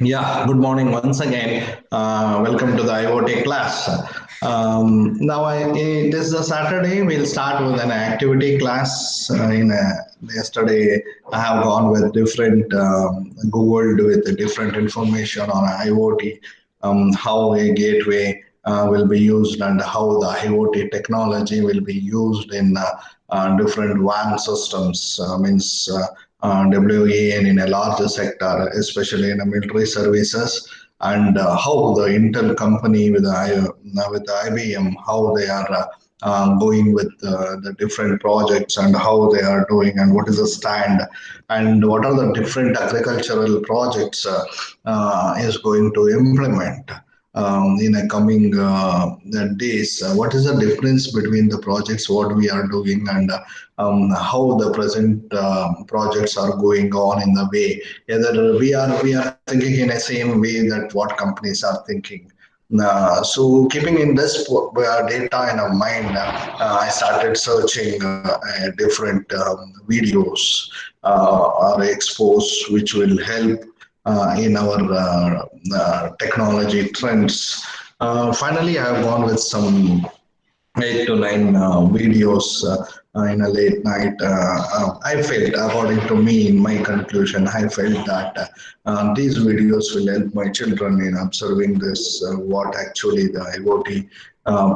Yeah, good morning once again. Welcome to the IoT class. It is a Saturday. We'll start with an activity class. Yesterday, I have gone with different, Googled with the different information on IoT, how a gateway will be used and how the IoT technology will be used in different WAN systems, WEN in a larger sector, especially in the military services, and how the Intel company with IBM, how they are going with the different projects and how they are doing and what is the stand and what are the different agricultural projects is going to implement in a coming days. What is the difference between the projects, what we are doing, and how the present projects are going on in the way, whether we are thinking in a same way that what companies are thinking. So keeping in this data in our mind, I started searching different videos or expos which will help in our technology trends. Finally, I have gone with some 8 to 9 videos in a late night. I felt, according to me, in my conclusion, I felt that these videos will help my children in observing this, what actually the IoT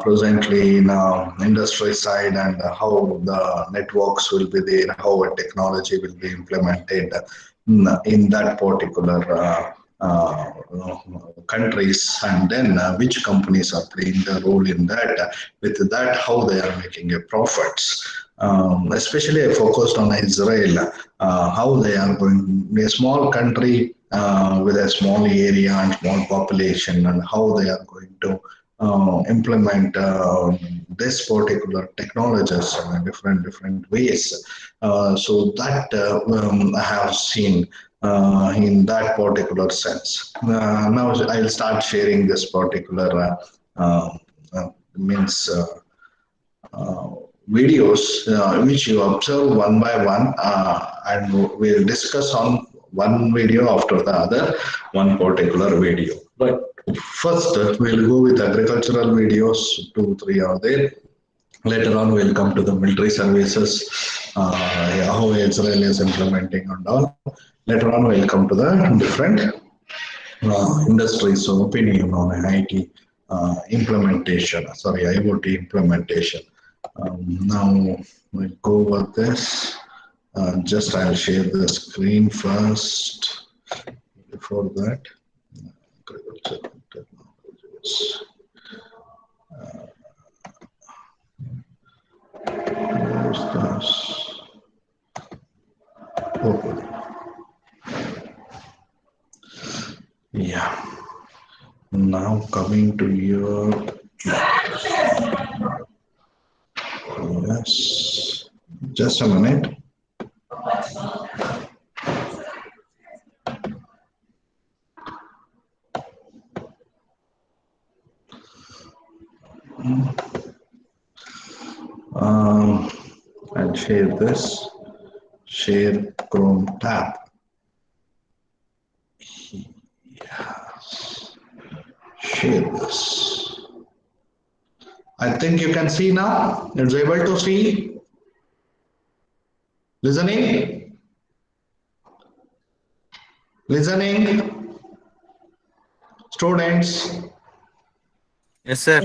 presently in industry side and how the networks will be there, how a technology will be implemented in that particular countries, and then which companies are playing the role in that. With that, how they are making a profits. Especially, I focused on Israel, how they are going. A small country with a small area and small population, and how they are going to implement this particular technologies in different ways. So that I have seen in that particular sense. Now I'll start sharing this particular means videos which you observe one by one, and we'll discuss on one video after the other, one particular video. But first, we'll go with agricultural videos, 2, 3 are there. Later on, we'll come to the military services, how Israel is implementing and all. Later on, we'll come to the different industries, so opinion on IT implementation, sorry, IoT implementation. Now, we'll go over this. Just I'll share the screen first. Before that, agricultural technologies. Where's this? Oh. Yeah. Now coming to your yes. Just a minute. I'll share this. Share Chrome tab. Yes. Share this. I think you can see now. It's able to see. Listening. Listening. Students. Yes, sir.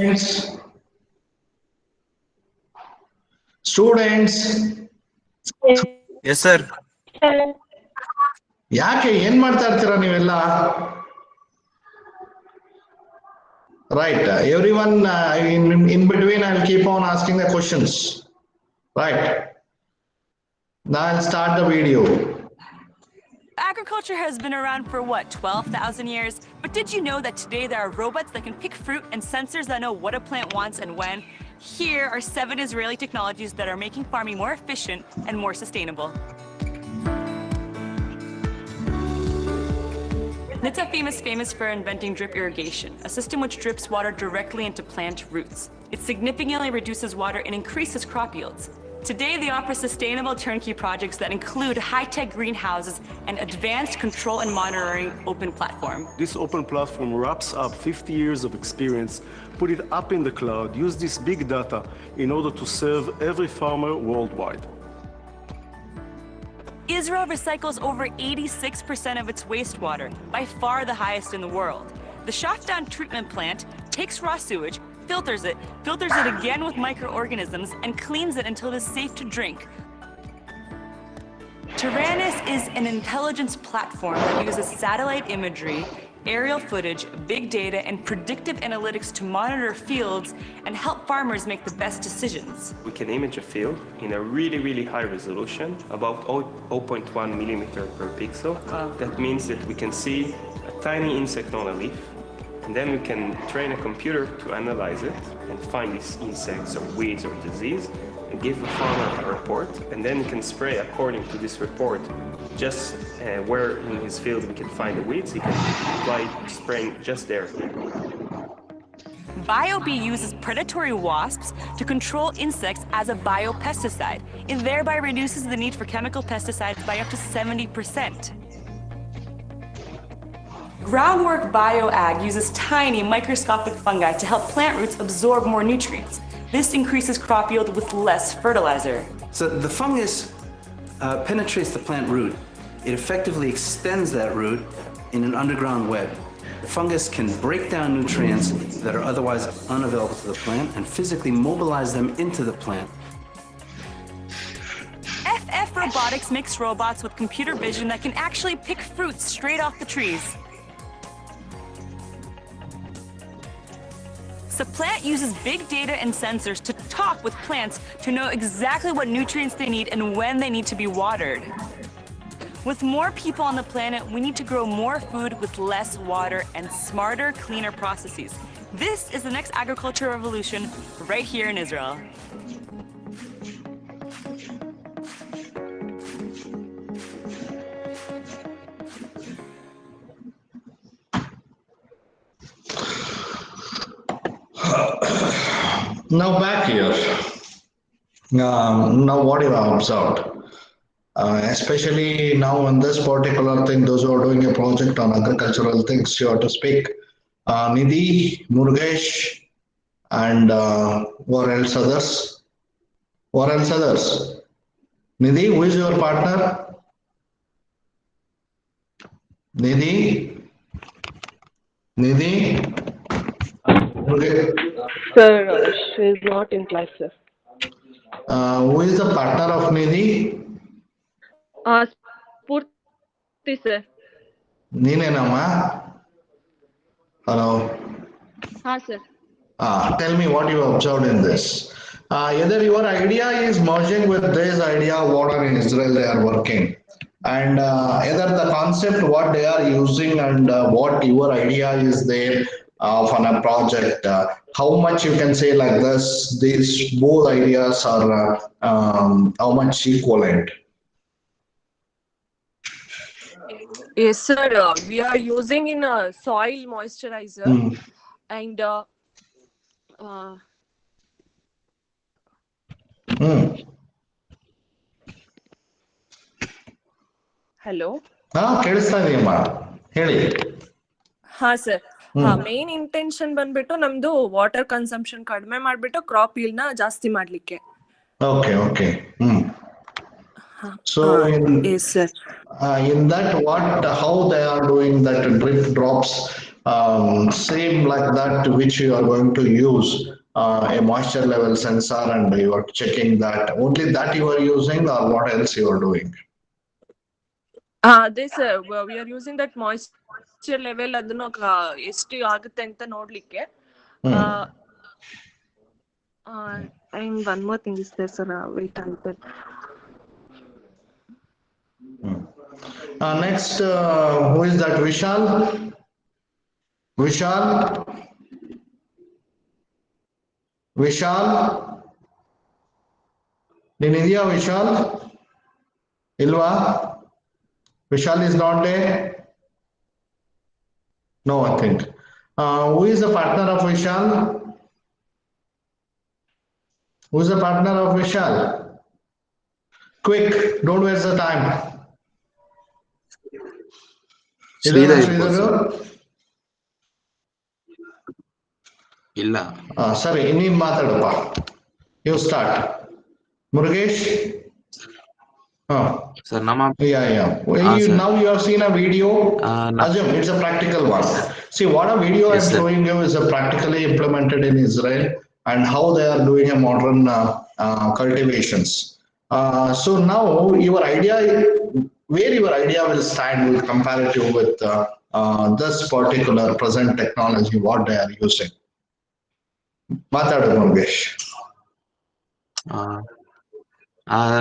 Students. Yes, sir. ಯಾಕೆ ಏನ್ ಮಾಡ್ತಾ ಇರ್ತೀರಾ ನೀವೆಲ್ಲ? Right, everyone in between, I'll keep on asking the questions. Right. Now I'll start the video. Agriculture has been around for what, 12,000 years? But did you know that today there are robots that can pick fruit and sensors that know what a plant wants and when? Here are 7 Israeli technologies that are making farming more efficient and more sustainable. NITSA is famous for inventing drip irrigation, a system which drips water directly into plant roots. It significantly reduces water and increases crop yields. Today, they offer sustainable turnkey projects that include high-tech greenhouses and advanced control and monitoring open platform. This open platform wraps up 50 years of experience, put it up in the cloud, use this big data in order to serve every farmer worldwide. Israel recycles over 86% of its wastewater, by far the highest in the world. The Shafdan treatment plant takes raw sewage, filters it again with microorganisms, and cleans it until it is safe to drink. Taranis is an intelligence platform that uses satellite imagery, aerial footage, big data, and predictive analytics to monitor fields and help farmers make the best decisions. We can image a field in a really high resolution, about 0.1 millimeter per pixel. That means that we can see a tiny insect on a leaf, and then we can train a computer to analyze it and find these insects or weeds or disease and give the farmer a report, and then he can spray according to this report. Just where in his field we can find the weeds, he can apply spraying just there. BioBee uses predatory wasps to control insects as a biopesticide. It thereby reduces the need for chemical pesticides by up to 70%. Groundwork BioAg uses tiny microscopic fungi to help plant roots absorb more nutrients. This increases crop yield with less fertilizer. So the fungus penetrates the plant root. It effectively extends that root in an underground web. The fungus can break down nutrients that are otherwise unavailable to the plant and physically mobilize them into the plant. FF Robotics makes robots with computer vision that can actually pick fruits straight off the trees. Supplant uses big data and sensors to talk with plants to know exactly what nutrients they need and when they need to be watered. With more people on the planet, we need to grow more food with less water and smarter, cleaner processes. This is the next agriculture revolution right here in Israel. Now back here. Now what you have observed, especially now on this particular thing, those who are doing a project on agricultural things, you have to speak. Nidhi, Murugesh, and what else others? What else others? Nidhi, who is your partner? Nidhi? Nidhi? Murugesh? Sir, she is not in class, sir. Who is the partner of Nidhi? Spurti, sir. Neenenamma? Hello. Sir. Tell me what you observed in this. Either your idea is merging with this idea, what in Israel they are working, and either the concept what they are using and what your idea is there on a project. How much you can say like this? These both ideas are how much equivalent? Yes, sir. We are using in a soil moisturizer and hello. ಕೇಳಿಸ್ತಾ ಇದೆಯಮ್ಮ ಹೇಳಿ. Sir. Main intention ಬಂದ್ಬಿಟ್ಟು ನಮ್ದು water consumption ಕಡಿಮೆ ಮಾಡ್ಬಿಟ್ಟು crop yield ನ ಜಾಸ್ತಿ ಮಾಡ್ಲಿಕ್ಕೆ. Okay. So yes, sir. In that, how they are doing that drip drops, same like that which you are going to use a moisture level sensor and you are checking that. Only that you are using, or what else you are doing? This we are using that moisture level ಅದನ್ನ ಎಷ್ಟು ಆಗುತ್ತೆ ಅಂತ ನೋಡ್ಲಿಕ್ಕೆ. And one more thing is there, sir. Wait a minute. Next, who is that? Vishal? Nidhiya Vishal? Ilva? Vishal is not there? No, I think. Who is the partner of Vishal? Who is the partner of Vishal? Quick, don't waste the time. Sridhar Sridhar, ಇರ್ಬೋದು sir. ಇಲ್ಲ ಸರಿ, ನೀನ್ ಮಾತಾಡಪ್ಪ. You start. Murugesh. Sir ನಮ್ಮ Yeah. Now you have seen a video. Assume it's a practical one. See, what a video I'm showing you is practically implemented in Israel and how they are doing a modern cultivations. So now your idea, where your idea will stand with comparative with this particular present technology, what they are using. Matadu Mangesh.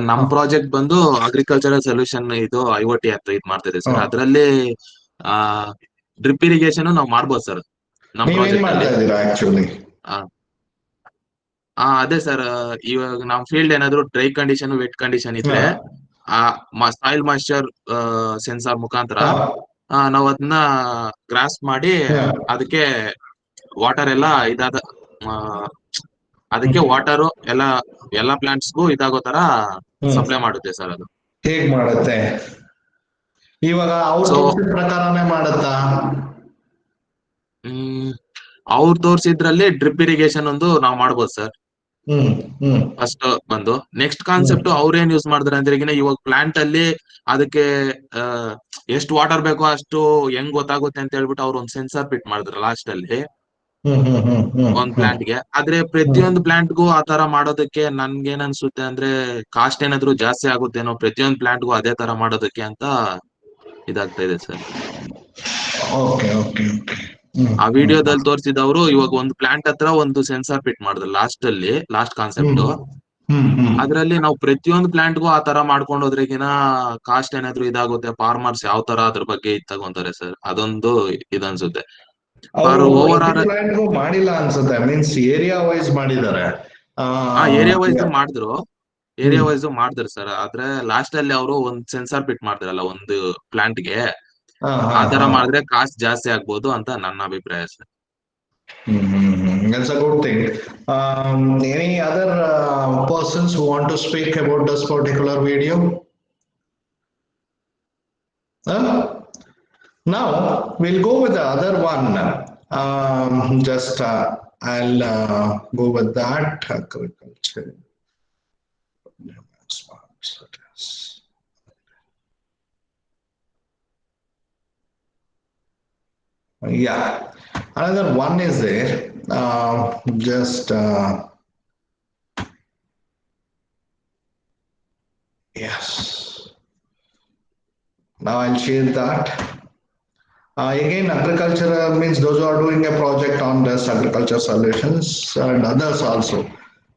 ನಮ್ project ಬಂದು agricultural solution ಇದು IoT ಅಂತ ಇದ್ ಮಾಡ್ತಿದೆ sir. ಅದ್ರಲ್ಲಿ drip irrigation ನಾವು ಮಾಡ್ಬೋದು sir ನಮ್ ಪ್ರಾಜೆಕ್ಟ್ ಅಲ್ಲಿ. ಆಕ್ಚುಲಿ ಅದೇ ಸರ್, ಇವಾಗ ನಮ್ ಫೀಲ್ಡ್ ಏನಾದ್ರು ಡ್ರೈ ಕಂಡೀಷನ್ ವೆಟ್ ಕಂಡೀಷನ್ ಇದ್ರೆ ಸಾಯಿಲ್ ಮಾಯಿಶ್ಚರ್ ಸೆನ್ಸಾರ್ ಮುಖಾಂತರ ನಾವ್ ಅದನ್ನ ಗ್ರಾಸ್ ಮಾಡಿ ಅದಕ್ಕೆ ವಾಟರ್ ಎಲ್ಲ ಇದಾದ ಅದಕ್ಕೆ ವಾಟರ್ ಎಲ್ಲ ಪ್ಲಾಂಟ್ಸ್ಗೂ ಇದಾಗೋ ತರ ಸಪ್ಲೈ ಮಾಡುತ್ತೆ ಸರ್. ಅದು ಹೇಗ್ ಮಾಡುತ್ತೆ ಇವಾಗ? ಅವ್ರ ಪ್ರಕಾರನೇ ಮಾಡುತ್ತಾ? ಅವ್ರು ತೋರ್ಸಿದ್ರಲ್ಲಿ ಡ್ರಿಪ್ ಇರಿಗೇಷನ್ ಒಂದು ನಾವ್ ಮಾಡ್ಬೋದು ಸರ್. ಫಸ್ಟ್ ಬಂದು ನೆಕ್ಸ್ಟ್ ಕಾನ್ಸೆಪ್ಟ್ ಅವ್ರೇನ್ ಯೂಸ್ ಮಾಡಿದ್ರೆ ಅಂದ್ರೆ ಇವಾಗ ಪ್ಲಾಂಟ್ ಅಲ್ಲಿ ಅದಕ್ಕೆ ಎಷ್ಟು ವಾಟರ್ ಬೇಕೋ ಅಷ್ಟು ಹೆಂಗ್ ಗೊತ್ತಾಗುತ್ತೆ ಅಂತ ಹೇಳ್ಬಿಟ್ಟು ಅವ್ರು ಒಂದ್ ಸೆನ್ಸಾರ್ ಫಿಟ್ ಮಾಡಿದ್ರು ಲಾಸ್ಟ್ ಅಲ್ಲಿ ಒಂದ್ ಪ್ಲಾಂಟ್ ಗೆ. ಆದ್ರೆ ಪ್ರತಿಯೊಂದು ಪ್ಲಾಂಟ್ಗೂ ಆತರ ಮಾಡೋದಕ್ಕೆ ನನ್ಗೇನ್ ಅನ್ಸುತ್ತೆ ಅಂದ್ರೆ ಕಾಸ್ಟ್ ಏನಾದ್ರು ಜಾಸ್ತಿ ಆಗುತ್ತೇನೋ ಪ್ರತಿಯೊಂದು ಪ್ಲಾಂಟ್ಗೂ ಅದೇ ತರ ಮಾಡೋದಕ್ಕೆ ಅಂತ ಇದಾಗ್ತಾ ಇದೆ ಸರ್. ಆ ವಿಡಿಯೋದಲ್ಲಿ ತೋರಿಸಿದವರು ಇವಾಗ ಒಂದು ಪ್ಲಾಂಟ್ ಹತ್ರ ಒಂದು ಸೆನ್ಸಾರ್ ಫಿಟ್ ಮಾಡಿದ್ರು ಲಾಸ್ಟ್ ಕಾನ್ಸೆಪ್ಟ್. ಅದ್ರಲ್ಲಿ ನಾವು ಪ್ರತಿಯೊಂದು ಪ್ಲಾಂಟ್ಗೂ ಆ ತರ ಮಾಡ್ಕೊಂಡು ಹೋದ್ರೆಗಿನ ಕಾಸ್ಟ್ ಏನಾದ್ರು ಇದಾಗುತ್ತೆ, ಫಾರ್ಮರ್ಸ್ ಯಾವ ತರ ಅದ್ರ ಬಗ್ಗೆ ತಗೊಂತಾರೆ ಸರ್, ಅದೊಂದು ಇದನ್ಸುತ್ತೆ. ಮಾಡಿಲ್ಲ ಅನ್ಸುತ್ತೆ, ಮೀನ್ಸ್ ಏರಿಯಾ ವೈಸ್ ಮಾಡಿದ್ದಾರೆ. ಏರಿಯಾ ವೈಸ್ ಮಾಡಿದ್ರು ಸರ್. ಆದ್ರೆ ಲಾಸ್ಟ್ ಅಲ್ಲಿ ಅವರು ಒಂದ್ ಸೆನ್ಸಾರ್ ಫಿಟ್ ಮಾಡ್ತಾರಲ್ಲ ಒಂದು ಪ್ಲಾಂಟ್ ಗೆ, ಆ ತರ ಮಾಡಿದ್ರೆ ಕಾಸ್ಟ್ ಜಾಸ್ತಿ ಆಗ್ಬೋದು ಅಂತ ನನ್ನ ಅಭಿಪ್ರಾಯ sir. That's a good thing. Any other persons who want to speak about this particular video? Now we'll go with the other one. I'll go with that. Agriculture. Yeah, another one is there. Yes. Now I'll share that. Again, agriculture means those who are doing a project on this agriculture solutions and others also.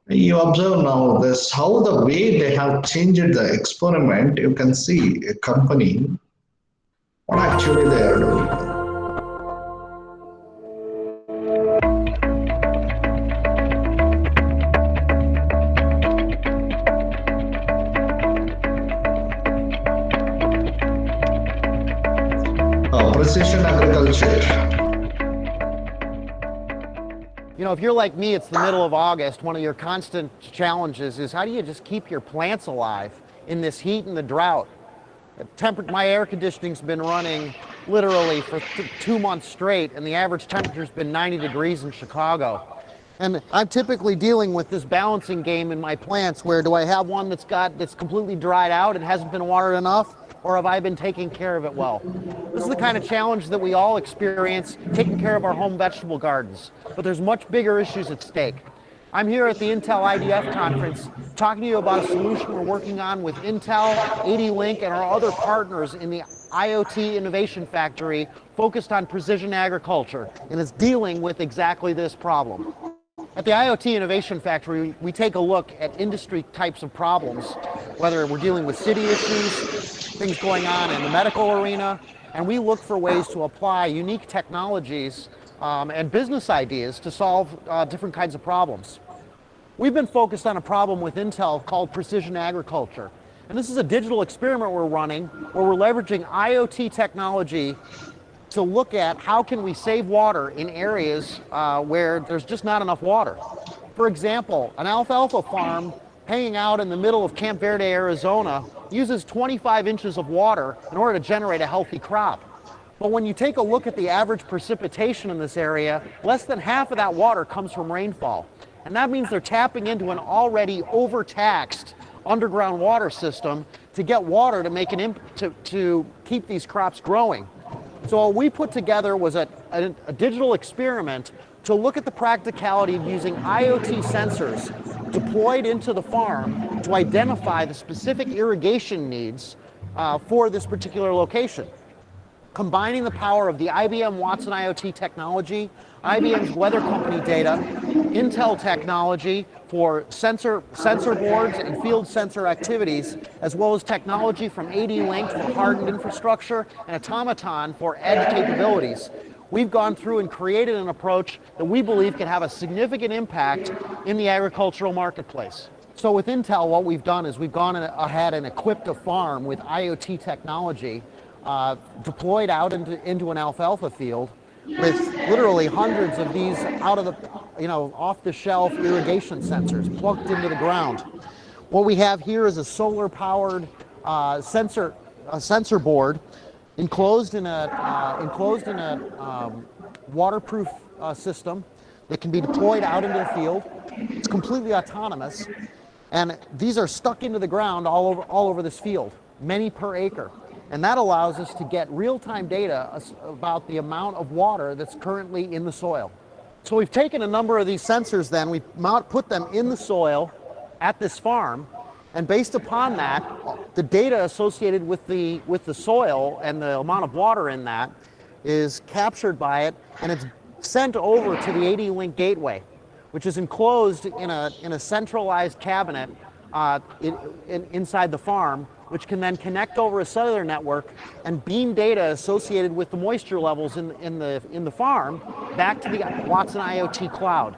You observe now this, how the way they have changed the experiment, you can see a company, what actually they are doing. Precision agriculture. You know, if you're like me, it's the middle of August. One of your constant challenges is how do you just keep your plants alive in this heat and the drought? My air conditioning's been running literally for 2 months straight, and the average temperature's been 90 degrees in Chicago. And I'm typically dealing with this balancing game in my plants where do I have one that's completely dried out and hasn't been watered enough? Or have I been taking care of it well? This is the kind of challenge that we all experience taking care of our home vegetable gardens, but there's much bigger issues at stake. I'm here at the Intel IDF conference talking to you about a solution we're working on with Intel, AD-Link, and our other partners in the IoT Innovation Factory focused on precision agriculture, and it's dealing with exactly this problem. At the IoT Innovation Factory, we take a look at industry types of problems, whether we're dealing with city issues, things going on in the medical arena, and we look for ways to apply unique technologies and business ideas to solve different kinds of problems. We've been focused on a problem with Intel called precision agriculture. And this is a digital experiment we're running where we're leveraging IoT technology to look at how can we save water in areas where there's just not enough water. For example, an alfalfa farm hanging out in the middle of Camp Verde, Arizona, uses 25 inches of water in order to generate a healthy crop. But when you take a look at the average precipitation in this area, less than half of that water comes from rainfall. And that means they're tapping into an already overtaxed underground water system to get water to make to keep these crops growing. So what we put together was a digital experiment to look at the practicality of using IoT sensors deployed into the farm to identify the specific irrigation needs for this particular location. Combining the power of the IBM Watson IoT technology, IBM's weather company data, Intel technology for sensor boards and field sensor activities, as well as technology from AD-Link for hardened infrastructure and Automaton for edge capabilities. We've gone through and created an approach that we believe can have a significant impact in the agricultural marketplace. So with Intel, what we've done is we've gone ahead and equipped a farm with IoT technology deployed out into an alfalfa field with literally hundreds of these off-the-shelf irrigation sensors plugged into the ground. What we have here is a solar-powered sensor board enclosed in a waterproof system that can be deployed out into the field. It's completely autonomous, and these are stuck into the ground all over this field, many per acre. And that allows us to get real-time data about the amount of water that's currently in the soil. So we've taken a number of these sensors then, we put them in the soil at this farm, and based upon that, the data associated with the soil and the amount of water in that is captured by it, and it's sent over to the AD-Link gateway, which is enclosed in a centralized cabinet inside the farm, which can then connect over a cellular network and beam data associated with the moisture levels in the farm back to the Watson IoT cloud.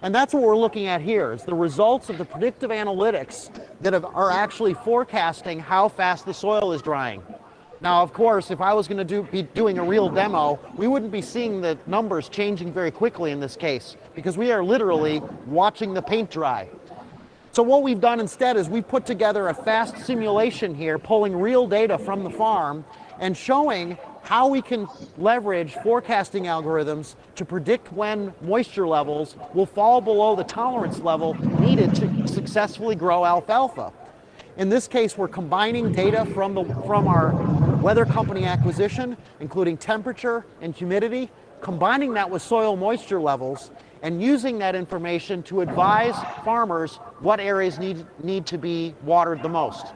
And that's what we're looking at here, is the results of the predictive analytics that are actually forecasting how fast the soil is drying. Now, of course, if I was going to be doing a real demo, we wouldn't be seeing the numbers changing very quickly in this case, because we are literally watching the paint dry. So what we've done instead is we've put together a fast simulation here, pulling real data from the farm and showing how we can leverage forecasting algorithms to predict when moisture levels will fall below the tolerance level needed to successfully grow alfalfa. In this case, we're combining data from our weather company acquisition, including temperature and humidity, combining that with soil moisture levels, and using that information to advise farmers what areas need to be watered the most.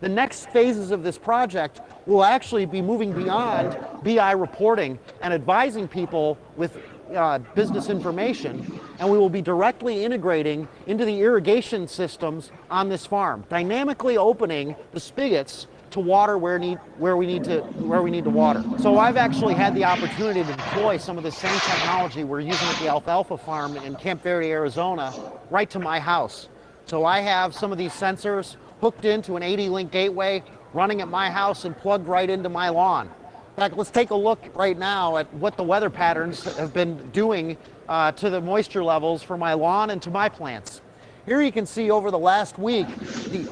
The next phases of this project will actually be moving beyond BI reporting and advising people with business information, and we will be directly integrating into the irrigation systems on this farm, dynamically opening the spigots to water where we need to water. So I've actually had the opportunity to deploy some of the same technology we're using at the alfalfa farm in Camp Verde, Arizona, right to my house. So I have some of these sensors hooked into an AD-Link gateway, running at my house and plugged right into my lawn. In fact, let's take a look right now at what the weather patterns have been doing to the moisture levels for my lawn and to my plants. Here you can see over the last week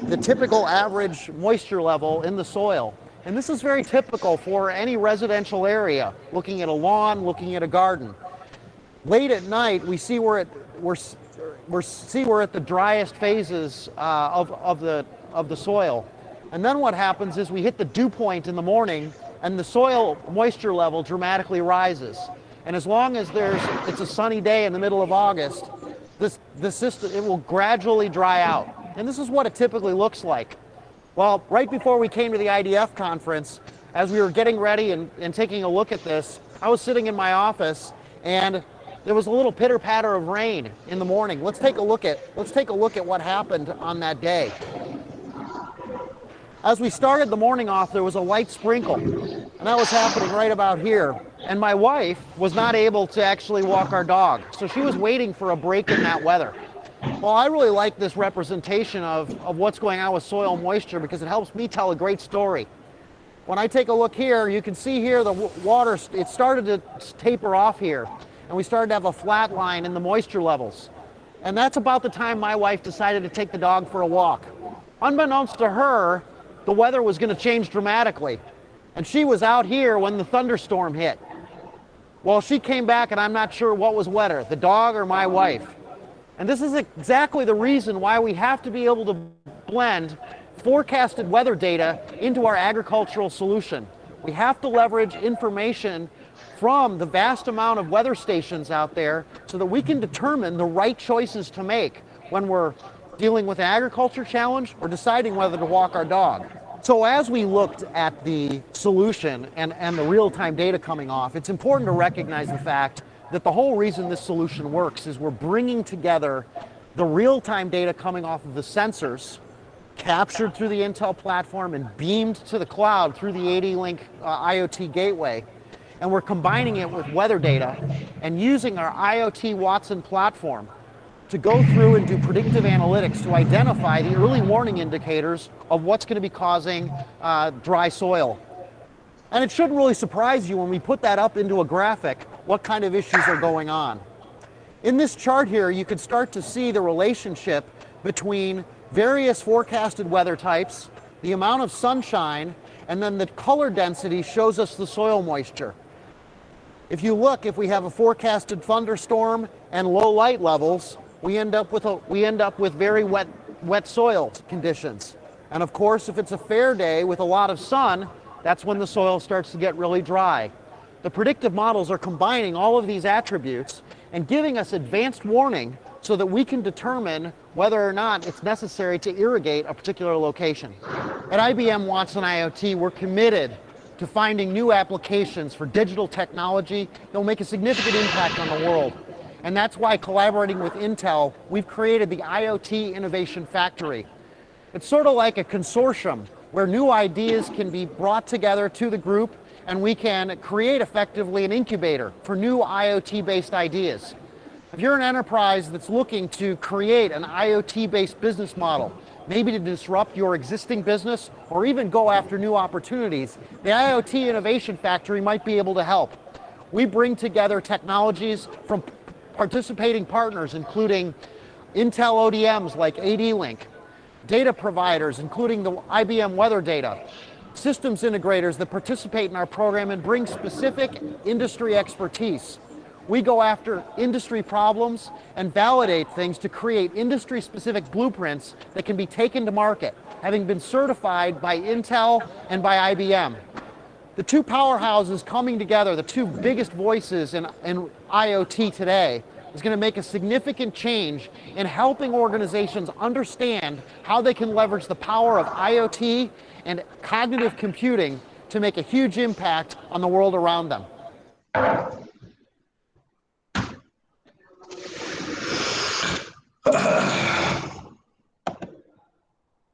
the typical average moisture level in the soil. And this is very typical for any residential area, looking at a lawn, looking at a garden. Late at night, we see we're at the driest phases of the soil. And then what happens is we hit the dew point in the morning, and the soil moisture level dramatically rises. And as long as it's a sunny day in the middle of August, the system, it will gradually dry out. And this is what it typically looks like. Well, right before we came to the IDF conference, as we were getting ready and taking a look at this, I was sitting in my office, and there was a little pitter-patter of rain in the morning. Let's take a look at what happened on that day. As we started the morning off, there was a light sprinkle, and that was happening right about here. And my wife was not able to actually walk our dog, so she was waiting for a break in that weather. Well, I really like this representation of what's going on with soil moisture because it helps me tell a great story. When I take a look here, you can see here the water, it started to taper off here, and we started to have a flat line in the moisture levels. And that's about the time my wife decided to take the dog for a walk. Unbeknownst to her, the weather was going to change dramatically. And she was out here when the thunderstorm hit. Well, she came back and I'm not sure what was wetter, the dog or my wife. And this is exactly the reason why we have to be able to blend forecasted weather data into our agricultural solution. We have to leverage information from the vast amount of weather stations out there so that we can determine the right choices to make when we're dealing with an agriculture challenge or deciding whether to walk our dog. So as we looked at the solution and the real-time data coming off, it's important to recognize the fact that the whole reason this solution works is we're bringing together the real-time data coming off of the sensors captured through the Intel platform and beamed to the cloud through the AD-Link IoT gateway. And we're combining it with weather data and using our IoT Watson platform to go through and do predictive analytics to identify the early warning indicators of what's going to be causing dry soil. And it shouldn't really surprise you when we put that up into a graphic what kind of issues are going on. In this chart here, you can start to see the relationship between various forecasted weather types, the amount of sunshine, and then the color density shows us the soil moisture. If you look, if we have a forecasted thunderstorm and low light levels, we end up with very wet soil conditions. And of course, if it's a fair day with a lot of sun, that's when the soil starts to get really dry. The predictive models are combining all of these attributes and giving us advanced warning so that we can determine whether or not it's necessary to irrigate a particular location. At IBM Watson IoT, we're committed to finding new applications for digital technology that will make a significant impact on the world. And that's why, collaborating with Intel, we've created the IoT Innovation Factory. It's sort of like a consortium where new ideas can be brought together to the group and we can create effectively an incubator for new IoT-based ideas. If you're an enterprise that's looking to create an IoT-based business model, maybe to disrupt your existing business or even go after new opportunities, the IoT Innovation Factory might be able to help. We bring together technologies from participating partners, including Intel ODMs like AD-Link, data providers, including the IBM weather data, systems integrators that participate in our program and bring specific industry expertise. We go after industry problems and validate things to create industry-specific blueprints that can be taken to market, having been certified by Intel and by IBM. The two powerhouses coming together, the two biggest voices in IoT today, is going to make a significant change in helping organizations understand how they can leverage the power of IoT and cognitive computing to make a huge impact on the world around them.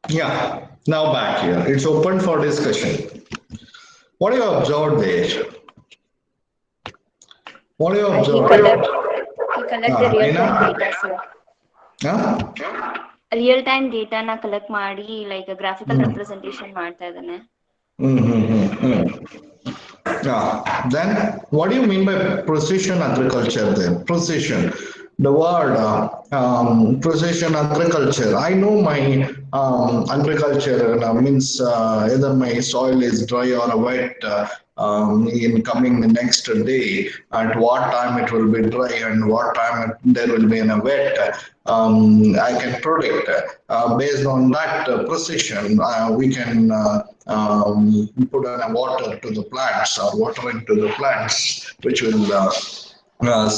Yeah, now back here. It's open for discussion. What do you observed there? What do you observe? He collect the real-time data, sir. Real-time data na collect ಮಾಡಿ like a graphical representation ಮಾಡ್ತಾ ಇದ್ದಾನೆ. Then what do you mean by precision agriculture then? Precision. The word precision agriculture. I know my agriculture means either my soil is dry or wet in coming the next day, at what time it will be dry and what time there will be in a wet. I can predict based on that precision. We can put on water to the plants or watering to the plants, which will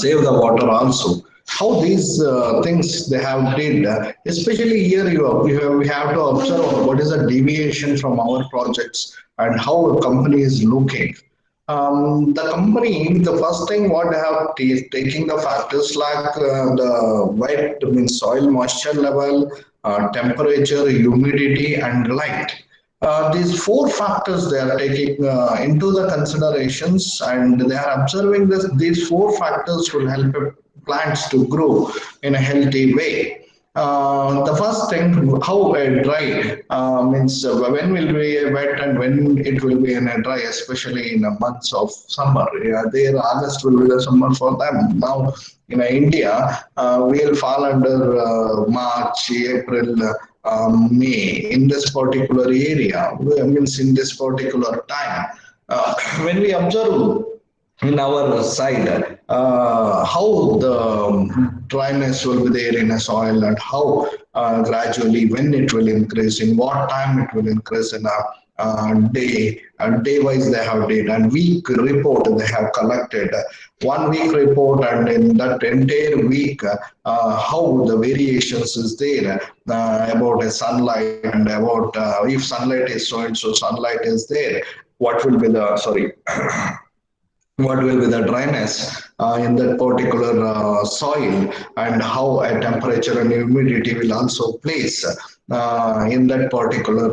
save the water also. How these things they have did, especially here we have to observe what is the deviation from our projects and how a company is looking. The company, the first thing what they have taking the factors like the wet means soil moisture level, temperature, humidity, and light. These four factors they are taking into the considerations, and they are observing this. These four factors will help plants to grow in a healthy way. The first thing, how a dry means when will be a wet and when it will be in a dry, especially in the months of summer. Yeah, there August will be the summer for them. Now in India, we'll fall under March, April, May in this particular area. Means in this particular time, when we observe in our side how the dryness will be there in a soil and how gradually when it will increase, in what time it will increase in a day, and day wise they have data and week report they have collected 1 week report, and in that entire week how the variations is there about a sunlight and about if sunlight is so and so sunlight is there, what will be the sorry what will be the dryness in that particular soil, and how a temperature and humidity will also place in that particular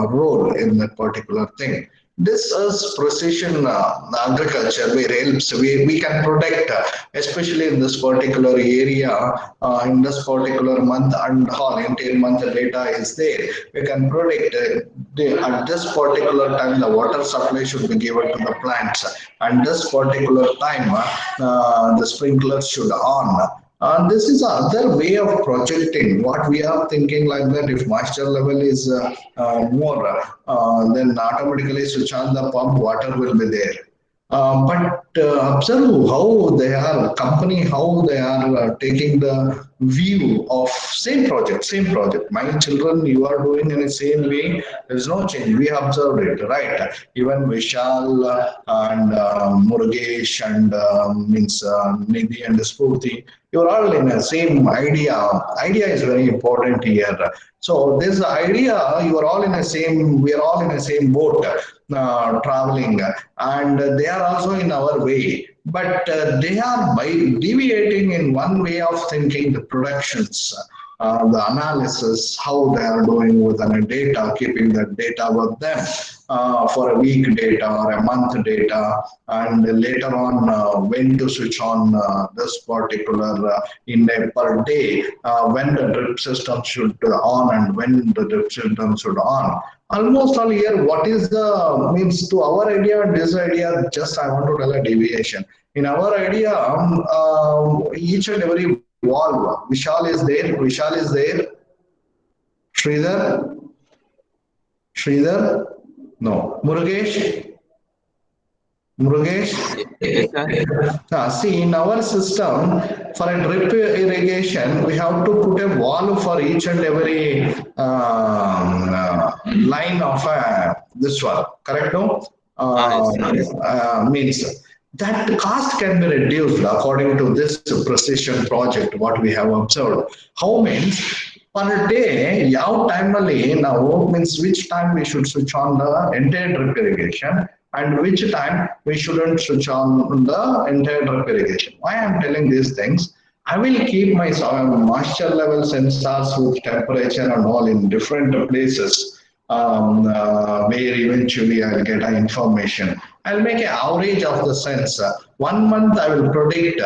role in that particular thing. This is precision agriculture where helps we can protect especially in this particular area in this particular month and all entire month data is there. We can predict at this particular time the water supply should be given to the plants, and this particular time the sprinklers should on. This is another way of projecting what we are thinking, like that if moisture level is more, then automatically switch on the pump, water will be there. But observe how they are, company, how they are taking the view of same project, same project. My children, you are doing in the same way. There is no change. We observed it, right? Even Vishal and Murugesh and means Nidhi and Spurti, you are all in the same idea. Idea is very important here. So this idea, you are all in the same. We are all in the same boat. Traveling, and they are also in our way, but they are by deviating in one way of thinking the productions, the analysis, how they are doing with the data, keeping that data with them for a week data or a month data, and later on when to switch on this particular in a per day, when the drip system should on and when the drip system should on. Almost all here, what is the means to our idea and this idea? Just I want to tell a deviation. In our idea, each and every valve, Vishal is there, Vishal is there, Sridhar, Sridhar, no, Murugesh. Murugesh? See, in our system, for a drip irrigation, we have to put a valve for each and every line of this one, correct? No? Means that cost can be reduced according to this precision project, what we have observed. How means per day, how timely now means which time we should switch on the entire drip irrigation and which time we shouldn't switch on the entire drip irrigation. Why I am telling these things? I will keep my moisture level sensors with temperature and all in different places where eventually I'll get information. I'll make an average of the sense. 1 month I will predict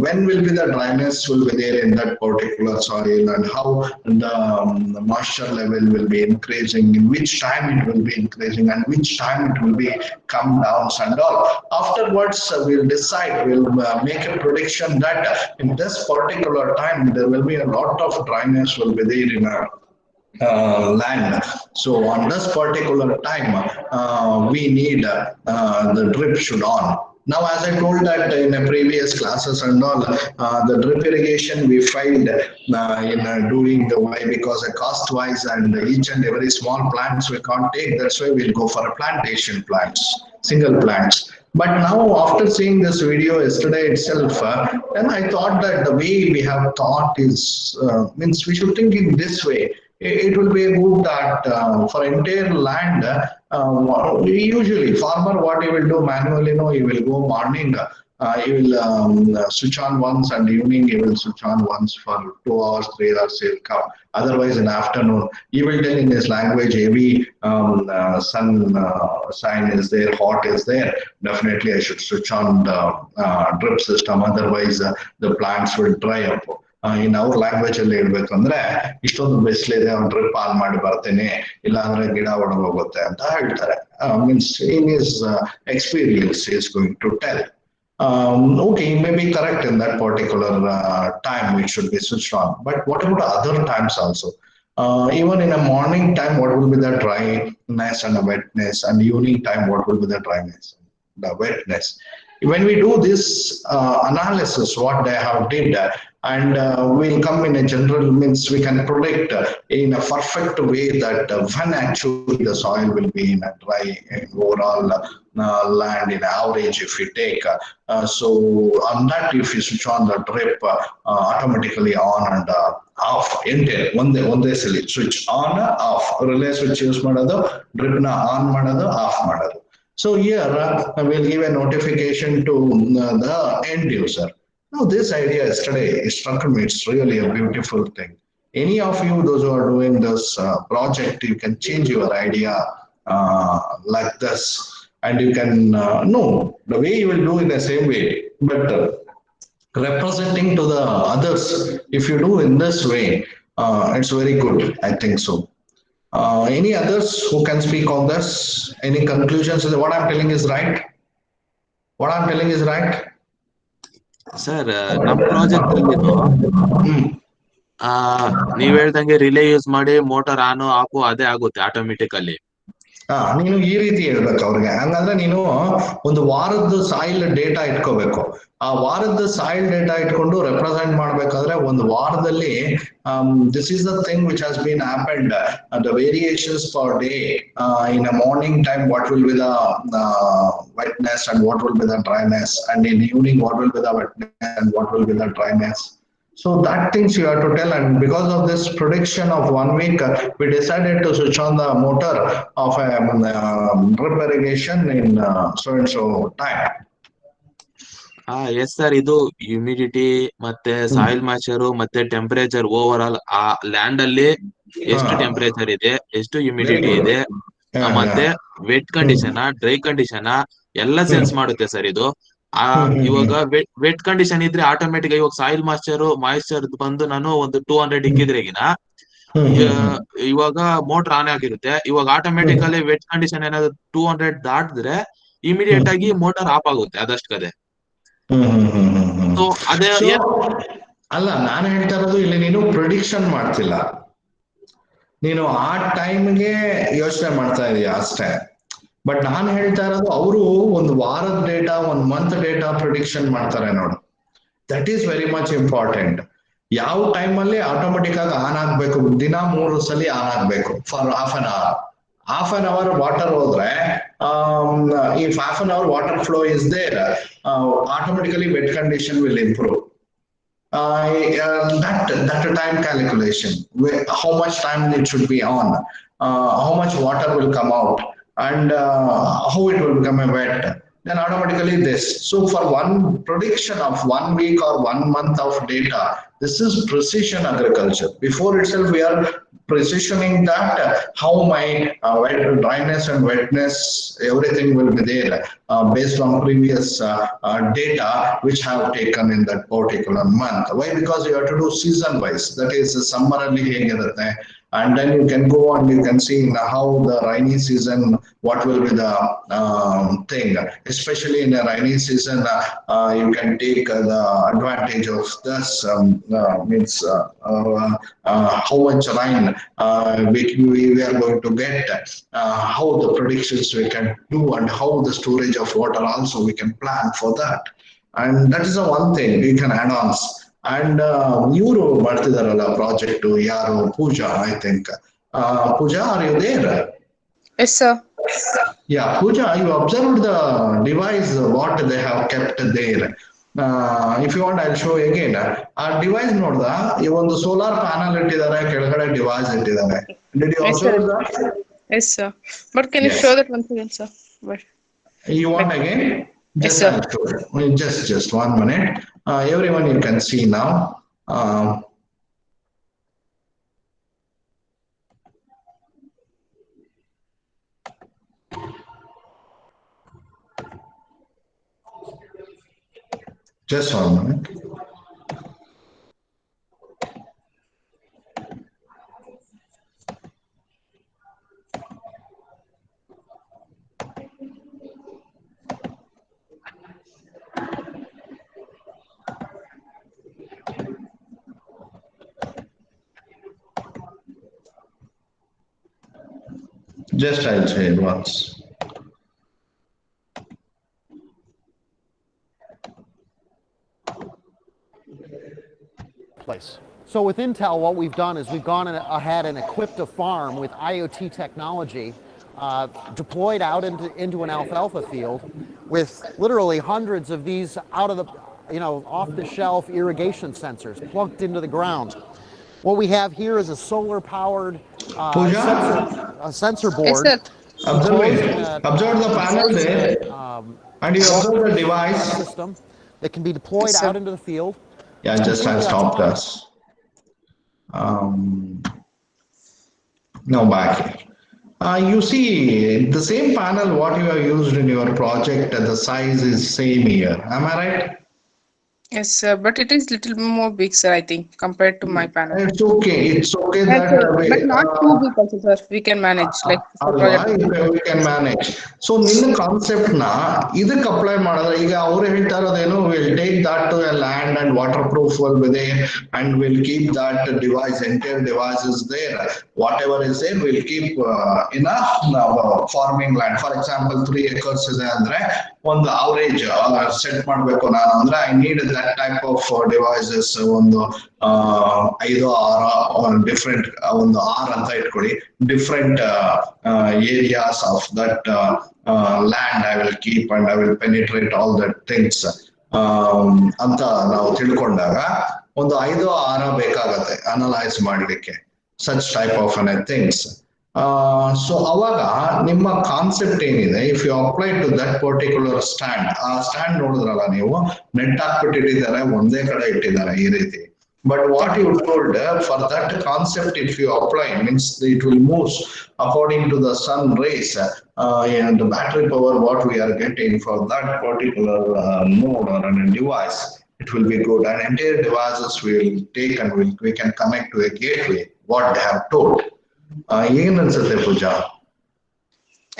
when will be the dryness will be there in that particular soil and how the moisture level will be increasing, in which time it will be increasing and which time it will be come down and all. Afterwards we'll decide, we'll make a prediction that in this particular time there will be a lot of dryness will be there in a land. So on this particular time, we need the drip should on. Now, as I told that in the previous classes and all, the drip irrigation we find in doing the why, because cost-wise and each and every small plants we can't take. That's why we'll go for a plantation plants, single plants. But now, after seeing this video yesterday itself, then I thought that the way we have thought is means we should think in this way. It will be good that for entire land, usually farmer what he will do manually, he will go morning, he will switch on once and evening he will switch on once for 2 hours, 3 hours, he'll come. Otherwise in afternoon, he will tell in his language, heavy sun sign is there, hot is there, definitely I should switch on the drip system, otherwise the plants will dry up. in our language ಅಲ್ಲಿ ಹೇಳ್ಬೇಕಂದ್ರೆ ಇಷ್ಟೊಂದು ಬಿಸಿಲಿದೆ ಒಂದು drip on ಮಾಡಿ ಬರ್ತೇನೆ ಇಲ್ಲ ಅಂದ್ರೆ ಗಿಡ ಒಣಗೋಗುತ್ತೆ ಅಂತ ಹೇಳ್ತಾರೆ. Means in his experience he is going to tell. Okay, he may be correct in that particular time it should be switched on. But what about other times also? Even in a morning time, what will be the dryness and the wetness, and evening time, what will be the dryness, the wetness? When we do this analysis, what they have did, and we'll come in a general means we can predict in a perfect way that when actually the soil will be in a dry overall land in average if we take. So on that, if you switch on the drip automatically on and off, ಒಂದೇ ಸಲ switch on off, relay switch use ಮಾಡೋದು, drip na on ಮಾಡೋದು, off ಮಾಡೋದು. So here we'll give a notification to the end user. Now this idea yesterday struck me, it's really a beautiful thing. Any of you, those who are doing this project, you can change your idea like this, and you can know the way you will do in the same way, but representing to the others, if you do in this way, it's very good, I think so. Any others who can speak on this? Any conclusions? What I'm telling is right? What I'm telling is right? Sir ನಮ್ project ಅಲ್ಲಿ ನೀವ್ ಹೇಳ್ದಂಗೆ relay use ಮಾಡಿ motor on off ಅದೇ ಆಗುತ್ತೆ automatically. ನೀನು ಈ ರೀತಿ ಹೇಳ್ಬೇಕು ಅವ್ರಿಗೆ. ಹಂಗಂದ್ರೆ ನೀನು ಒಂದು ವಾರದ ಸಾಯಿಲ್ ಡೇಟಾ ಇಟ್ಕೋಬೇಕು. ಆ ವಾರದ ಸಾಯಿಲ್ ಡೇಟಾ ಇಟ್ಕೊಂಡು ರೆಪ್ರೆಸೆಂಟ್ ಮಾಡ್ಬೇಕಾದ್ರೆ ಒಂದು ವಾರದಲ್ಲಿ this is the thing which has been happened, the variations per day in a morning time what will be the wetness and what will be the dryness, and in evening what will be the wetness and what will be the dryness. So that things you have to tell, and because of this prediction of 1 week, we decided to switch on the motor of a drip irrigation in so and so time. Yes sir, ಇದು humidity ಮತ್ತೆ soil moisture ಮತ್ತೆ temperature over all ಆ land ಅಲ್ಲಿ ಎಷ್ಟು temperature ಇದೆ, ಎಷ್ಟು humidity ಇದೆ, ಮತ್ತೆ ವೆಟ್ ಕಂಡೀಷನ್, ಡ್ರೈ ಕಂಡೀಷನ್ ಎಲ್ಲ ಸೆನ್ಸ್ ಮಾಡುತ್ತೆ ಸರ್ ಇದು. ಇವಾಗ ವೆಟ್ ಕಂಡೀಷನ್ ಇದ್ರೆ ಆಟೋಮೆಟಿಕ್ ಇವಾಗ ಸಾಯಿಲ್ ಮಾಯ್ಚರ್ ಬಂದು ನಾನು ಒಂದು 200 ಇಕ್ಕಿದ್ರೆಗಿನ ಇವಾಗ ಮೋಟರ್ ಆನ್ ಆಗಿರುತ್ತೆ. ಇವಾಗ ಆಟೋಮೆಟಿಕಲಿ ವೆಟ್ ಕಂಡೀಷನ್ ಏನಾದ್ರು 200 ದಾಟಿದ್ರೆ ಇಮಿಡಿಯೇಟ್ ಆಗಿ ಮೋಟರ್ ಆಫ್ ಆಗುತ್ತೆ ಅದಷ್ಟೇ. ಅದೇ ಅಲ್ಲ, ನಾನು ಹೇಳ್ತಾ ಇರೋದು ಇಲ್ಲಿ ನೀನು ಪ್ರಿಡಿಕ್ಷನ್ ಮಾಡ್ತಿಲ್ಲ, ನೀನು ಆ ಟೈಮ್ಗೆ ಯೋಚನೆ ಮಾಡ್ತಾ ಇದೀಯ ಅಷ್ಟೇ. ಬಟ್ ನಾನು ಹೇಳ್ತಾ ಇರೋದು ಅವರು ಒಂದು ವಾರದ ಡೇಟಾ, ಒಂದು ಮಂತ್ ಡೇಟಾ ಪ್ರಿಡಿಕ್ಷನ್ ಮಾಡ್ತಾರೆ ನೋಡು. That is very much important. ಯಾವ ಟೈಮಲ್ಲಿ ಆಟೋಮೆಟಿಕ್ ಆಗಿ ಆನ್ ಆಗ್ಬೇಕು, ದಿನ 3 ಸಲ ಆನ್ ಆಗ್ಬೇಕು for half an hour. half an hour water ಹೋದ್ರೆ if half an hour water flow is there, automatically wet condition will improve. That time calculation, how much time it should be on, how much water will come out, and how it will become a wet, then automatically this. So for one prediction of 1 week or 1 month of data, this is precision agriculture. Before itself we are precisioning that how my dryness and wetness, everything will be there based on previous data which have taken in that particular month. Why? Because you have to do season wise. That is summer alli hegirutte, and then you can go and you can see how the rainy season, what will be the thing. Especially in a rainy season, you can take the advantage of this, means how much rain we are going to get, how the predictions we can do, and how the storage of water also we can plan for that. And that is the one thing we can add on. And ಇವರು ಮಾಡ್ತಿದಾರಲ್ಲ project, ಯಾರು Pooja, I think. Pooja, are you there? Yes, sir. Yeah, Pooja, you observed the device, what they have kept there. If you want, I'll show you again. ಆ device ನೋಡ್ದ, ಈ ಒಂದು solar panel ಇಟ್ಟಿದ್ದಾರೆ, ಕೆಳಗಡೆ device ಇಟ್ಟಿದ್ದಾರೆ. Did you observe that? Yes, sir. But can you show that once again, sir? But you want again? Yes, sir. Just 1 minute. Everyone, you can see now. Just 1 minute. Just I'll say it once. Place. So with Intel, what we've done is we've gone ahead and equipped a farm with IoT technology deployed out into an alfalfa field with literally hundreds of these off-the-shelf irrigation sensors plugged into the ground. What we have here is a solar-powered sensor board. Yes, sir. Observe the panel there, and you observe the device system that can be deployed out into the field. Yeah, just I stopped us. Now back. You see, the same panel what you have used in your project, the size is same here. Am I right? Yes, sir. But it is little more big, sir, I think, compared to my panel. It's okay. It's okay But, that but not too big also, sir. We can manage. Like for project. we can manage. So ನಿನ್ನ concept ನ ಇದಕ್ಕೆ apply ಮಾಡಿದ್ರೆ ಈಗ ಅವ್ರು ಹೇಳ್ತಾ ಇರೋದೇನು will take that to a land and waterproof will be there and we'll keep that device, entire device is there. Whatever is there, we'll keep in a farming land. For example, 3 acres ಇದೆ ಅಂದ್ರೆ ಒಂದು average set ಮಾಡಬೇಕು ನಾನು ಅಂದ್ರೆ I need that type of devices ಒಂದು 5-6 different ಒಂದು 6 ಅಂತ ಇಟ್ಕೊಳ್ಳಿ different areas of that land I will keep and I will penetrate all that things ಅಂತ ನಾವು ತಿಳ್ಕೊಂಡಾಗ ಒಂದು 5-6 ಬೇಕಾಗತ್ತೆ ಅನಲೈಸ್ ಮಾಡ್ಲಿಕ್ಕೆ such type of things. So ಅವಾಗ ನಿಮ್ಮ ಕಾನ್ಸೆಪ್ಟ್ ಏನಿದೆ if you apply to that particular stand, ಆ ಸ್ಟ್ಯಾಂಡ್ ನೋಡಿದ್ರಲ್ಲ ನೀವು ನೆಟ್ ಹಾಕ್ಬಿಟ್ಟಿಟ್ಟಿದ್ದಾರೆ, ಒಂದೇ ಕಡೆ ಇಟ್ಟಿದ್ದಾರೆ ಈ ರೀತಿ. But what you told for that concept, if you apply, means it will move according to the sun rays and the battery power what we are getting for that particular node or a device. It will be good, and entire devices will take and we can connect to a gateway. What they have told. ಏನು ಅನ್ಸುತ್ತೆ ಪೂಜಾ?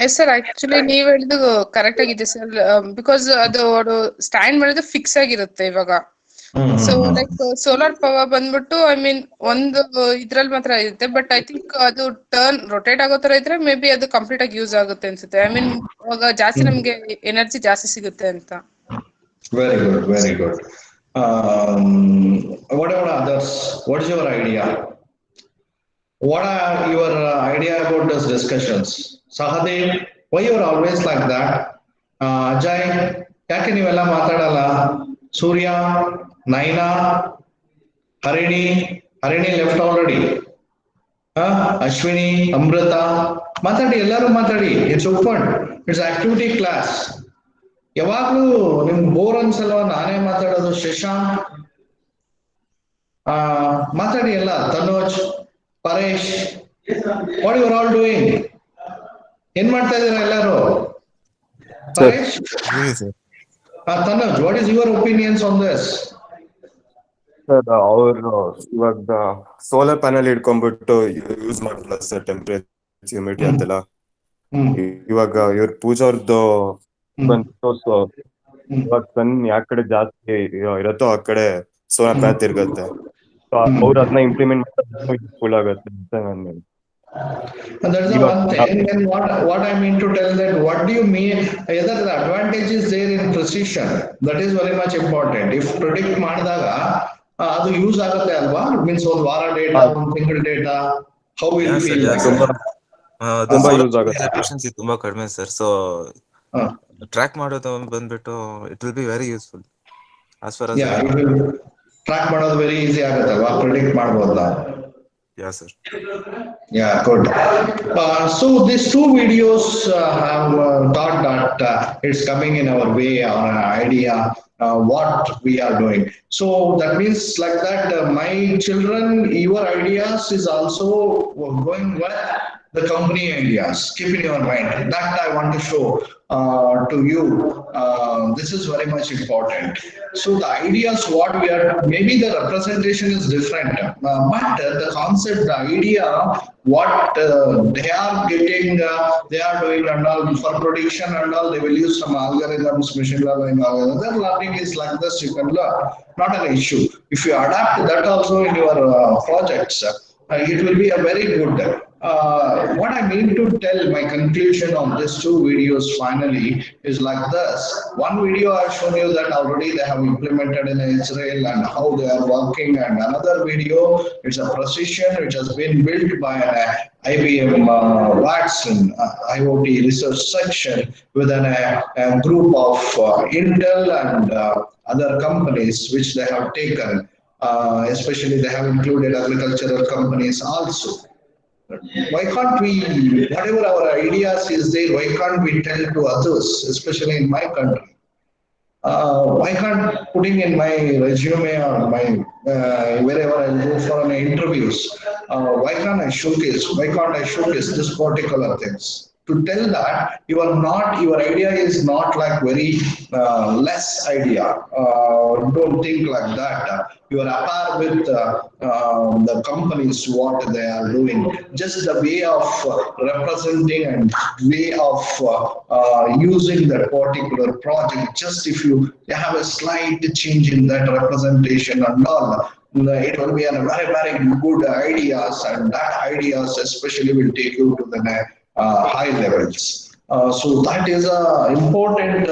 Yes sir, actually ನೀವ್ ಹೇಳಿದ್ದು correct ಆಗಿದೆ sir. Because ಅದು stand ಮಾಡಿದ್ರೆ fix ಆಗಿರುತ್ತೆ ಇವಾಗ. So like solar power ಬಂದ್ಬಿಟ್ಟು ಐ ಮೀನ್ ಒಂದು ಇದ್ರಲ್ಲಿ ಮಾತ್ರ ಇರುತ್ತೆ. ಬಟ್ ಐ ಥಿಂಕ್ ಅದು ರೊಟೇಟ್ ಆಗೋ ತರ ಇದ್ರೆ ಮೇ ಬಿ ಅದು ಕಂಪ್ಲೀಟ್ ಆಗಿ ಯೂಸ್ ಆಗುತ್ತೆ ಅನ್ಸುತ್ತೆ. ಐ ಮೀನ್ ಇವಾಗ ಜಾಸ್ತಿ ನಮ್ಗೆ ಎನರ್ಜಿ ಜಾಸ್ತಿ ಸಿಗುತ್ತೆ ಅಂತ. Very good, very good. What about others? What is your idea? What are your idea about these discussions? Sahadev, why you are always like that? Ajay, ಯಾಕೆ ನೀವೆಲ್ಲ ಮಾತಾಡಲ್ಲ? Surya, Naina, Harini left already. ಅಶ್ವಿನಿ, ಅಮೃತ, ಮಾತಾಡಿ, ಎಲ್ಲರೂ ಮಾತಾಡಿ. It's open, it's activity class. ಯಾವಾಗ್ಲೂ ನಿಮ್ಗೆ bore ಅನ್ಸಲ್ವಾ ನಾನೇ ಮಾತಾಡೋದು? ಶಶಾಂಕ್ ಮಾತಾಡಿ ಎಲ್ಲ. Tanoj, Paresh, what you are all doing? ಏನ್ ಮಾಡ್ತಾ ಇದೀರಾ ಎಲ್ಲರೂ? Paresh, Tanoj, what is your opinions on this? Sir, ಅವರು ಇವಾಗ ಸೋಲಾರ್ ಪ್ಯಾನಲ್ ಇಟ್ಕೊಂಡ್ಬಿಟ್ಟು ಯೂಸ್ ಮಾಡಲ್ಲ ಸರ್, ಟೆಂಪರೇಚರ್ ಹ್ಯೂಮಿಡಿಟಿ ಅಂತೆಲ್ಲ. ಇವಾಗ ಇವ್ರ ಪೂಜಾ ಅವ್ರದ್ದು ಇವಾಗ ಸನ್ ಯಾವ ಕಡೆ ಜಾಸ್ತಿ ಇರತ್ತೋ ಆ ಕಡೆ ಸೋಲಾರ್ ಪ್ಯಾನಲ್ ತಿರ್ಗತ್ತೆ. ಅವ್ರು ಅದನ್ನ ಇಂಪ್ಲಿಮೆಂಟ್ ಮಾಡಿದ್ರೆ ಯೂಸ್ಫುಲ್ ಆಗುತ್ತೆ ಅಂತ ನಾನು. That's the one thing. And what I mean to tell that, what do you mean? Either the advantage is there in precision. That is very much important. If predict ಮಾಡಿದಾಗ ಅದು use ಆಗುತ್ತೆ ಅಲ್ವಾ? Means ಒಂದು ವಾರ data, ಒಂದು ತಿಂಗಳ data, how will you feel? ತುಂಬಾ use ಆಗುತ್ತೆ. ಎಫಿಷಿಯನ್ಸಿ ತುಂಬಾ ಕಡಿಮೆ ಸರ್. ಸೊ ಟ್ರ್ಯಾಕ್ ಮಾಡೋದು ಬಂದ್ಬಿಟ್ಟು it will be very useful as far as track ಮಾಡೋದು ವೆರಿ ಈಸಿ ಆಗುತ್ತಲ್ವಾ? ಪ್ರಿಡಿಕ್ಟ್ ಮಾಡ್ಬೋದಾ? Yeah, sir. Yeah, good. So these 2 videos have thought that it's coming in our way, our idea, what we are doing. So that means like that, my children, your ideas is also going with the company ideas. Keep in your mind. That I want to show to you. This is very much important. So the ideas what we are, maybe the representation is different, but the concept, the idea, what they are getting, they are doing and all for prediction and all, they will use some algorithms, machine learning. Their learning is like this, you can learn, not an issue. If you adapt that also in your projects, it will be a very good What I mean to tell, my conclusion on these two videos finally is like this. One video I've shown you that already they have implemented in Israel and how they are working, and another video, it's a precision which has been built by IBM Watson IoT research section within a group of Intel and other companies which they have taken. Especially they have included agricultural companies also. Why can't we, whatever our ideas is there, why can't we tell to others, especially in my country? Why can't putting in my resume or my wherever I go for an interviews, why can't I showcase this particular things? To tell that you are not, your idea is not like very less idea. Don't think like that. You are apart with the companies what they are doing. Just the way of representing and way of using that particular project. Just if you have a slight change in that representation and all, it will be a very, very good ideas, and that ideas especially will take you to the high levels. So that is an important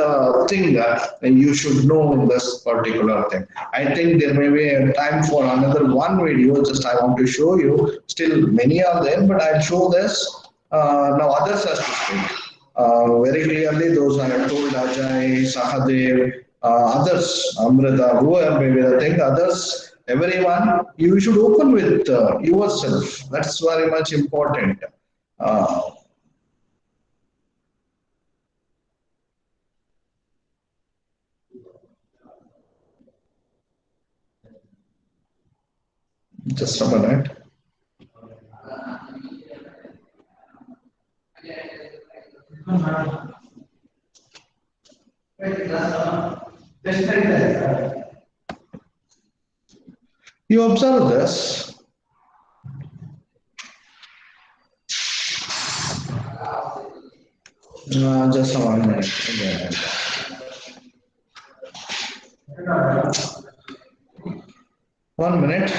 thing that you should know in this particular thing. I think there may be a time for another one video. Just I want to show you. Still many are there, but I'll show this. Now others has to speak. Very clearly, those I have told, Ajay, Sahadev, others, Amrita, whoever may be the thing, others, everyone, you should open with yourself. That's very much important. Just a minute. You observe this. Just a 1 minute. Again. 1 minute.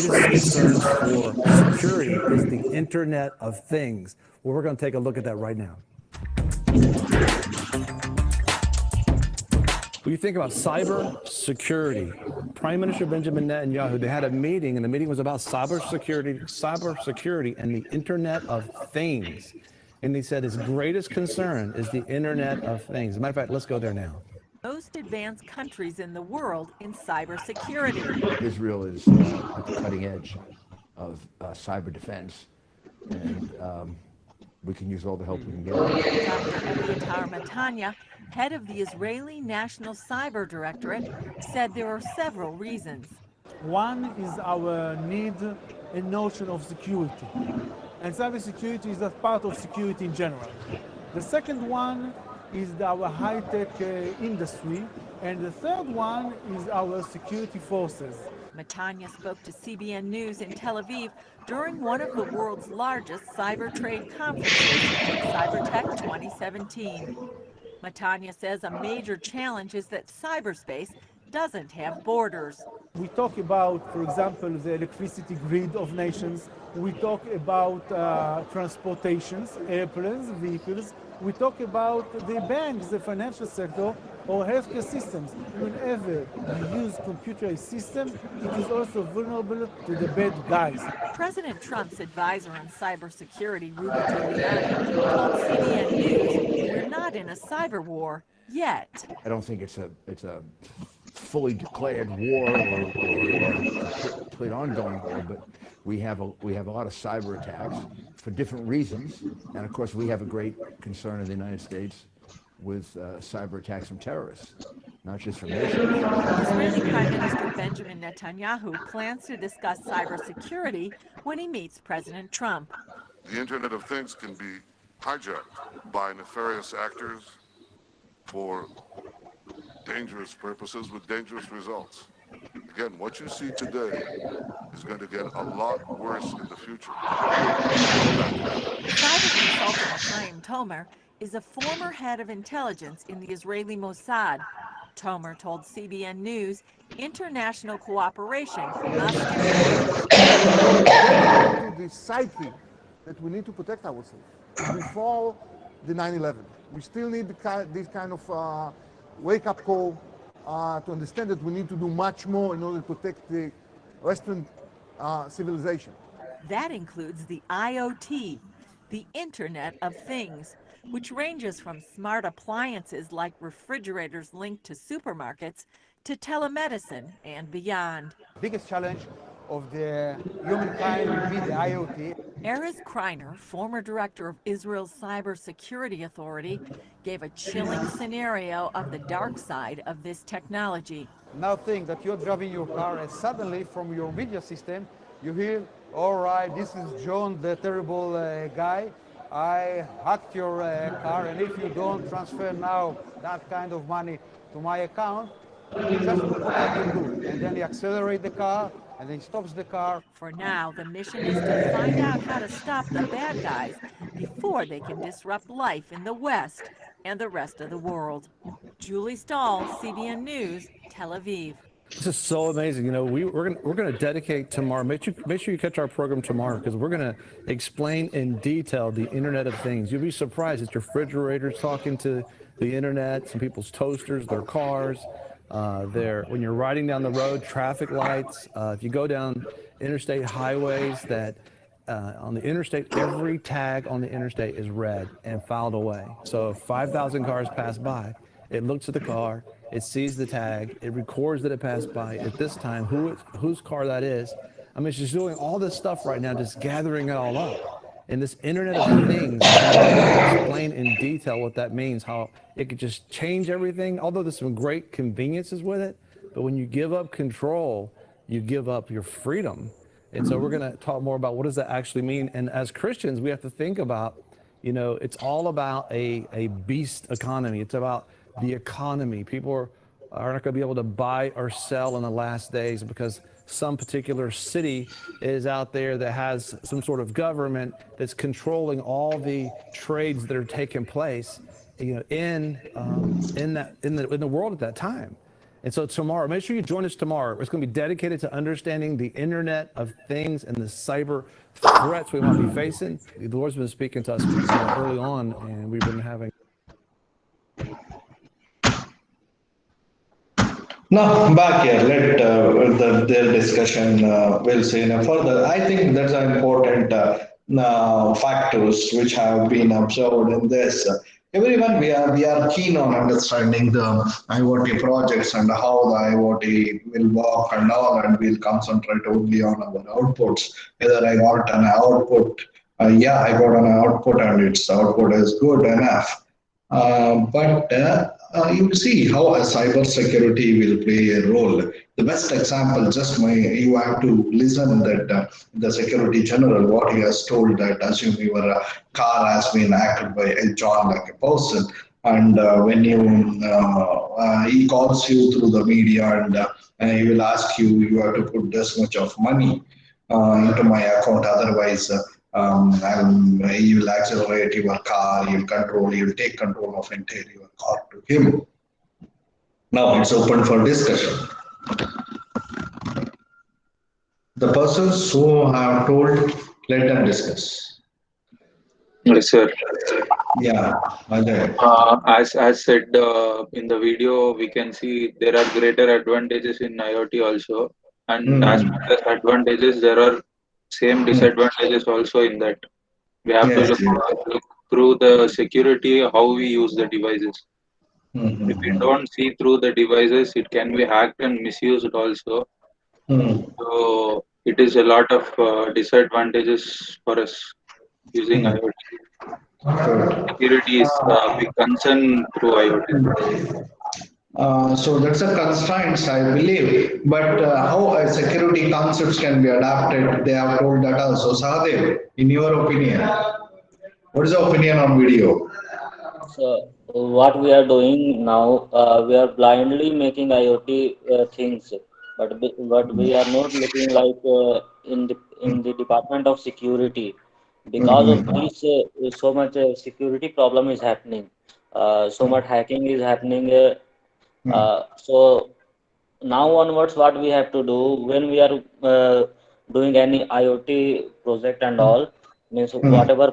Greatest concerns for security is the Internet of Things. Well, we're going to take a look at that right now. When you think about cyber security, Prime Minister Benjamin Netanyahu, they had a meeting, and the meeting was about cyber security and the Internet of Things. And they said his greatest concern is the Internet of Things. As a matter of fact, let's go there now. Most advanced countries in the world in cybersecurity. Israel is at the cutting edge of cyber defense, and we can use all the help we can get. Dr. Matanya, head of the Israeli National Cyber Directorate, said there are several reasons. One is our need and notion of security, and cybersecurity is a part of security in general. The second one is our high-tech industry, and the third one is our security forces. Matanya spoke to CBN News in Tel Aviv during one of the world's largest cyber trade conferences, CyberTech 2017. Matanya says a major challenge is that cyberspace doesn't have borders. We talk about, for example, the electricity grid of nations. We talk about transportations, airplanes, vehicles. We talk about the banks, the financial sector, or healthcare systems. Whenever you use computerized systems, it is also vulnerable to the bad guys. President Trump's advisor on cybersecurity, Rudy Giuliani, told CBN News, "We're not in a cyber war yet." I don't think it's a fully declared war or complete ongoing war, but we have a lot of cyber attacks for different reasons, and of course we have a great concern in the United States with cyber attacks from terrorists, not just from nations. Israeli Prime Minister Benjamin Netanyahu plans to discuss cybersecurity when he meets President Trump. The Internet of Things can be hijacked by nefarious actors for dangerous purposes with dangerous results. Again, what you see today is going to get a lot worse in the future. Cyber consultant Chaim Tomer is a former head of intelligence in the Israeli Mossad. Tomer told CBN News international cooperation must improve. Get into the psyche that we need to protect ourselves before the 9/11. We still need this kind of wake-up call to understand that we need to do much more in order to protect the Western civilization. That includes the IoT, the Internet of Things, which ranges from smart appliances like refrigerators linked to supermarkets to telemedicine and beyond. Biggest challenge of the humankind will be the IoT. Erez Kreiner, former director of Israel's Cybersecurity Authority, gave a chilling scenario of the dark side of this technology. Now think that you're driving your car and suddenly from your media system you hear, all right, this is John, the terrible guy. I hacked your car, and if you don't transfer now that kind of money to my account, just what I can do. And then he accelerates the car, and then he stops the car. For now, the mission is to find out how to stop the bad guys before they can disrupt life in the West and the rest of the world. Julie Stahl, CBN News, Tel Aviv. This is so amazing. You know, we're gonna dedicate tomorrow. Make sure you catch our program tomorrow because we're gonna explain in detail the Internet of Things. You'll be surprised. It's your refrigerators talking to the internet, some people's toasters, their cars. When you're riding down the road, traffic lights. If you go down interstate highways, that on the interstate, every tag on the interstate is red and filed away. So if 5,000 cars pass by, it looks at the car. It sees the tag, it records that it passed by. At this time, whose car that is. I mean, she's doing all this stuff right now, just gathering it all up. And this Internet of Things, explain in detail what that means, how it could just change everything. Although there's some great conveniences with it, but when you give up control, you give up your freedom. And so we're going to talk more about what does that actually mean. And as Christians, we have to think about, you know, it's all about a beast economy. It's about the economy. People are not going to be able to buy or sell in the last days because some particular city is out there that has some sort of government that's controlling all the trades that are taking place, you know, in the world at that time. And so tomorrow, make sure you join us tomorrow. It's going to be dedicated to understanding the Internet of Things and the cyber threats we might be facing. The Lord's been speaking to us early on, and we've been having. Now, back here, let their discussion will say further. I think that's an important factors which have been observed in this. Everyone, we are keen on understanding the IoT projects and how the IoT will work and all, and we'll concentrate only on our outputs. Whether I got an output, yeah, I got an output and its output is good enough. But you see how a cyber security will play a role. The best example, you have to listen that the security general, what he has told that assume your car has been hacked by a John like a person, and when he calls you through the media and he will ask you, you have to put this much of money into my account, otherwise he will accelerate your car, he will take control of entire your car to him. Now it's open for discussion. The persons who have told, let them discuss. Yes, sir. Yeah, as said in the video, we can see there are greater advantages in IoT also, and as much as advantages, there are same disadvantages also in that. We have to look through the security, how we use the devices. If we don't see through the devices, it can be hacked and misused also. So it is a lot of disadvantages for us using IoT. Security is a big concern through IoT. So that's a constraint, I believe. But how security concepts can be adapted, they have told that also. Sahadev, in your opinion? What is your opinion on video? So what we are doing now, we are blindly making IoT things, but we are not looking like in the Department of Security. Because of this, so much security problem is happening. So much hacking is happening. So now onwards, what we have to do when we are doing any IoT project and all, means whatever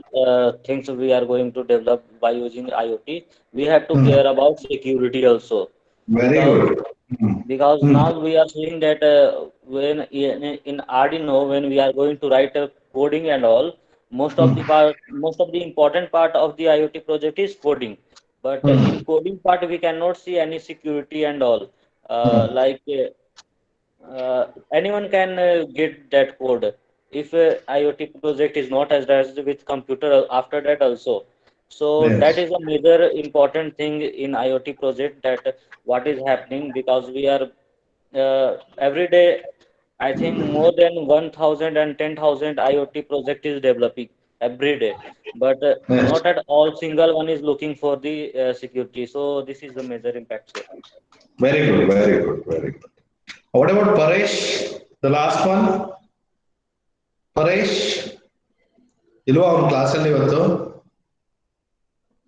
things we are going to develop by using IoT, we have to care about security also. Very because good. because now we are seeing that when in Arduino, when we are going to write a coding and all, most of the important part of the IoT project is coding. But in coding part, we cannot see any security and all. Like anyone can get that code if IoT project is not attached with computer after that also. So that Yes. is a major important thing in IoT project, that what is happening, because we are every day, I think more than 1,000 and 10,000 IoT project is developing every day, but Yes. not at all single one is looking for the security. So this is the major impact, sir. Very good. Very good. Very good. What about Paresh? The last one. Paresh, ಇಲ್ವಾ ಅವ್ನ ಕ್ಲಾಸಲ್ಲಿ ಇವತ್ತು?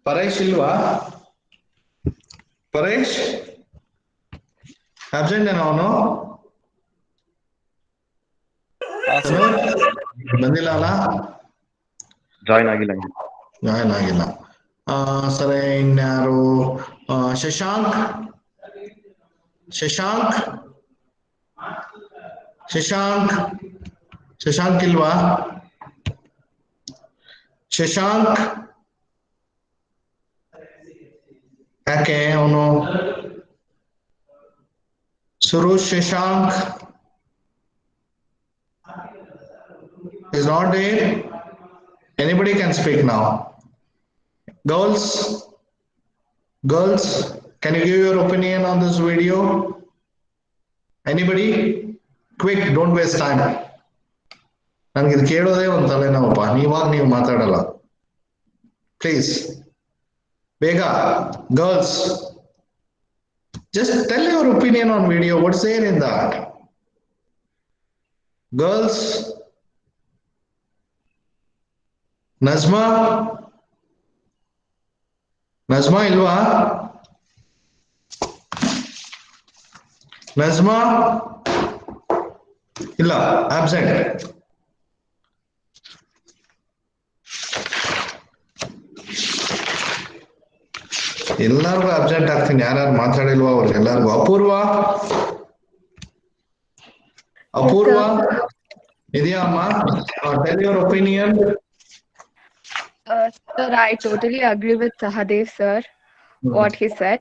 ಪರೇಶ್ ಇಲ್ವಾ? Paresh absent ಏನೋ ಅವನು? ಬಂದಿಲ್ಲ ಅಲ್ಲ? Join ಆಗಿಲ್ಲ. ಜಾಯ್ನ್ ಆಗಿಲ್ಲ. ಸರಿ, ಇನ್ಯಾರು? ಶಶಾಂಕ್ ಶಶಾಂಕ್ ಶಶಾಂಕ್ ಶಶಾಂಕ್ ಇಲ್ವಾ? ಶಶಾಂಕ್ ಯಾಕೆ ಅವನು? Suresh Shashank is not there. Anybody can speak now. Girls, can you give your opinion on this video? Anybody? Quick, don't waste time. ನನಗೆ ಇದು ಕೇಳೋದೇ ಒಂದು ತಲೆನೋವಪ್ಪ. ನೀವು ಮಾತಾಡಲ್ಲ. Please, ಬೇಗ, girls, just tell your opinion on video. What's there in that? Girls, Nazma ಇಲ್ವಾ? ನಜ್ಮಾ ಇಲ್ಲ, absent. ಎಲ್ಲರಿಗೂ ಅಬ್ಸೆಂಟ್ ಆಗ್ತೀನಿ. ಯಾರು ಮಾತಾಡಿಲ್ವಾ ಅವ್ರಿಗೆಲ್ಲರಿಗೂ. ಅಪೂರ್ವ ಇದೆಯಾ ಅಮ್ಮ? Tell your opinion. Sir, I totally agree with Sahadev sir, what he said.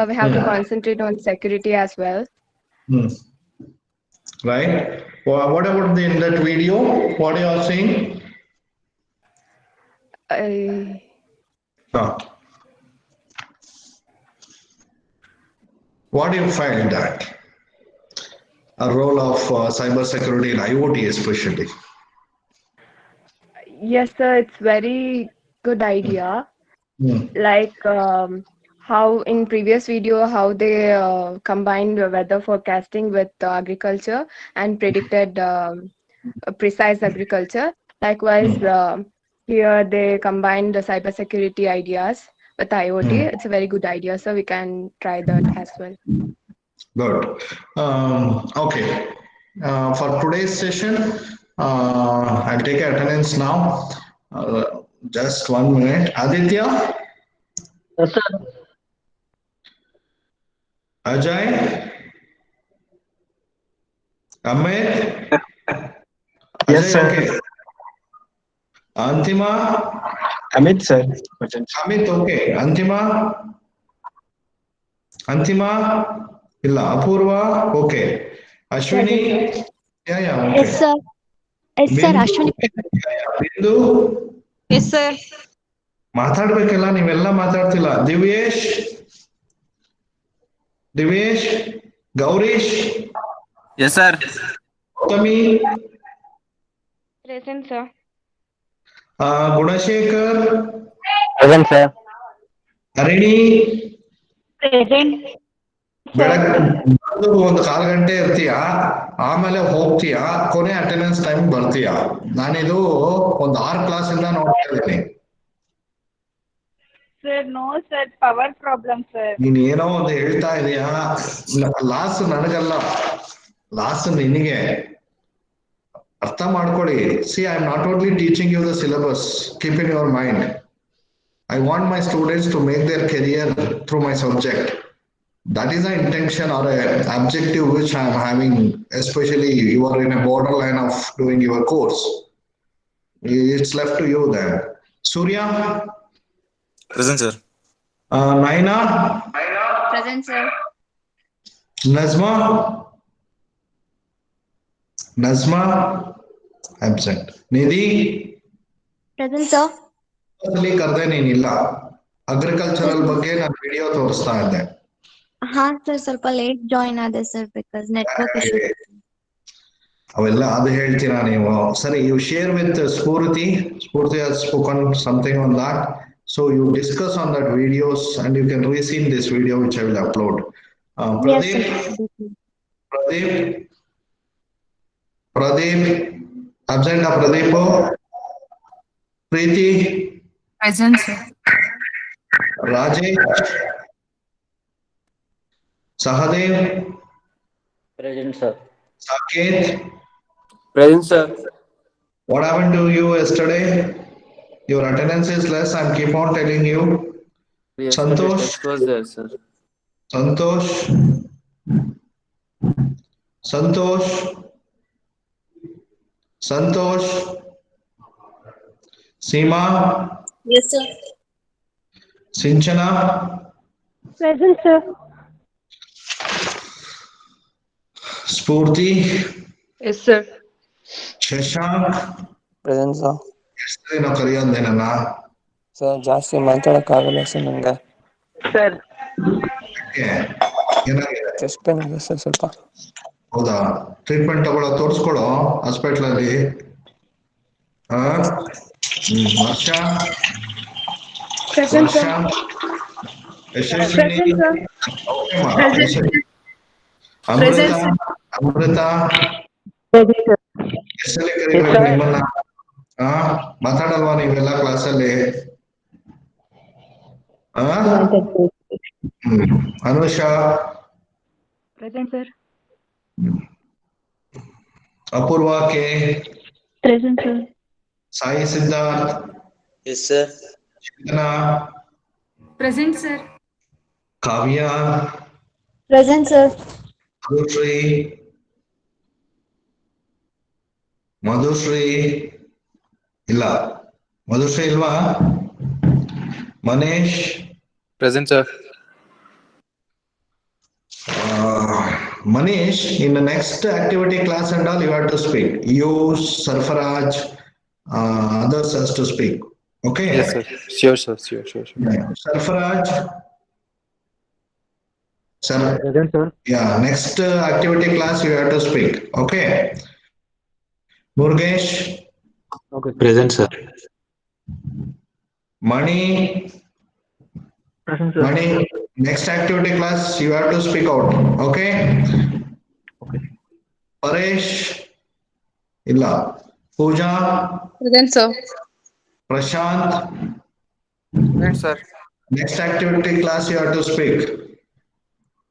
We have to concentrate on security as well. Right. What about in that video? What are you all saying? What do you find that a role of cyber security in IoT especially? Yes, sir, it's very good idea. Like how in previous video, how they combined weather forecasting with agriculture and predicted precise agriculture. Likewise, here they combined the cybersecurity ideas with IoT. It's a very good idea, so we can try that as well. Good. Okay. For today's session, I'll take attendance now. Just 1 minute. Aditya? Yes, sir. Ajay? Amit? Yes, Ajay, sir. okay. Antima? Amit, sir. Amit, okay. Antima? Illa. Apurva? Okay. Ashwini? Yeah, okay. Yes, sir. Yes, sir. Bindu? Ashwini. Bindu? Yes, sir. ಮಾತಾಡ್ಬೇಕಲ್ಲ, ನೀವೆಲ್ಲ ಮಾತಾಡ್ತಿಲ್ಲ. Divesh, Gourish? Yes, sir. Gautami? Present, sir. Gunashekar, Present, sir. Harini, Present, ಬೆಳಗ್ಗೆ ಒಂದು 1/4 ಗಂಟೆ ಇರ್ತೀಯ, ಆಮೇಲೆ ಹೋಗ್ತೀಯ, ಕೊನೆ attendance time ಬರ್ತೀಯ. ನಾನಿದು ಒಂದು 6 ಕ್ಲಾಸಿಂದ ನೋಡ್ತಾ ಇದ್ದೀನಿ. sir. No, sir. Power problem, sir. ನೀನ್ ಏನೋ ಒಂದು ಹೇಳ್ತಾ ಇದೀಯಾ, ಲಾಸ್ ನನಗಲ್ಲ, ಲಾಸ್ ನಿನಗೆ. ಅರ್ಥ ಮಾಡ್ಕೊಳ್ಳಿ. See, I am not only teaching you the syllabus, keep in your mind. I want my students to make their career through my subject. That is the intention or a objective which I am having, especially you are in a borderline of doing your course. It's left to you then. Surya? Present, sir. Naina? Present, sir. Nazma? Nazma? Absent. Nidhi? Present, sir. ಅಲ್ಲಿ ಕರೆದೆ ನೀನಿಲ್ಲ. Agricultural ಬಗ್ಗೆ ನಾನು video ತೋರಿಸ್ತಾ ಇದ್ದೆ. ಹಾ sir, ಸ್ವಲ್ಪ late join ಆದೆ sir, because network issue. ಅವೆಲ್ಲ ಅದು ಹೇಳ್ತೀರಾ ನೀವು. ಸರಿ, you share with Spoorthi. Spoorthi has spoken something on that. So you discuss on that videos and you can re-see this video which I will upload. Pradeep? Pradeep? Absent of Pradeep? Preeti? Present, sir. Rajesh? Sahadev? Present, sir. Saket? Present, sir. What happened to you yesterday? Your attendance is less. I'm keep on telling you. Yesterday test was there, sir. Santosh? Santosh? Santosh? Seema? Yes, sir. Sinchana? Present, sir. Spurti? Yes, sir. Shashank? Present, sir. ಏನೋ ಕರೆಯೋದೆ ನನ್ನ. Sir ಜಾಸ್ತಿ ಮಾತಾಡಕ್ಕಾಗಲ್ಲ sir ನಂಗೆ. Sir ಏನಾಗಿದೆ? Chest pain ಇದೆ sir ಸ್ವಲ್ಪ. ಹೌದಾ? Treatment ತೋರಿಸ್ಕೊಳ್ಳೋ ಹಾಸ್ಪಿಟ್ಲಲ್ಲಿ. ವರ್ಷ? Present, sir. Yashasvini? Present, sir. ಓಕೆಮಾ. Present. ಅಮೃತ? Present, sir. ಅಮೃತ? Present, sir. ಎಷ್ಟಲ್ಲಿ ಕರಿಬೇಕು ನಿಮ್ಮನ್ನ? ಮಾತಾಡಲ್ವಾ ನೀವೆಲ್ಲ ಕ್ಲಾಸಲ್ಲಿ? Anusha? Present, sir. Apoorva K? Present, sir. Sai Siddharth? Yes sir. Chetana? Present, sir. Kavya? Present, sir. Madhushree? Madhushree ಇಲ್ಲ. ಮಧುಶ್ರೀ ಇಲ್ವಾ? Manish? Present sir. Manish, in the next activity class and all, you have to speak. You, Sarfaraj, others has to speak. Okay? Yes, sir. Sure, sir. Sure. Sarfaraj? Sir? Present, sir. Yeah, next activity class you have to speak. Okay? Murgesh? Okay. Present, sir. Mani? Present, sir. Mani, next activity class you have to speak out. Okay? Okay. Paresh? Illa. Pooja? Present, sir. Prashant? Present, sir. Next activity class you have to speak.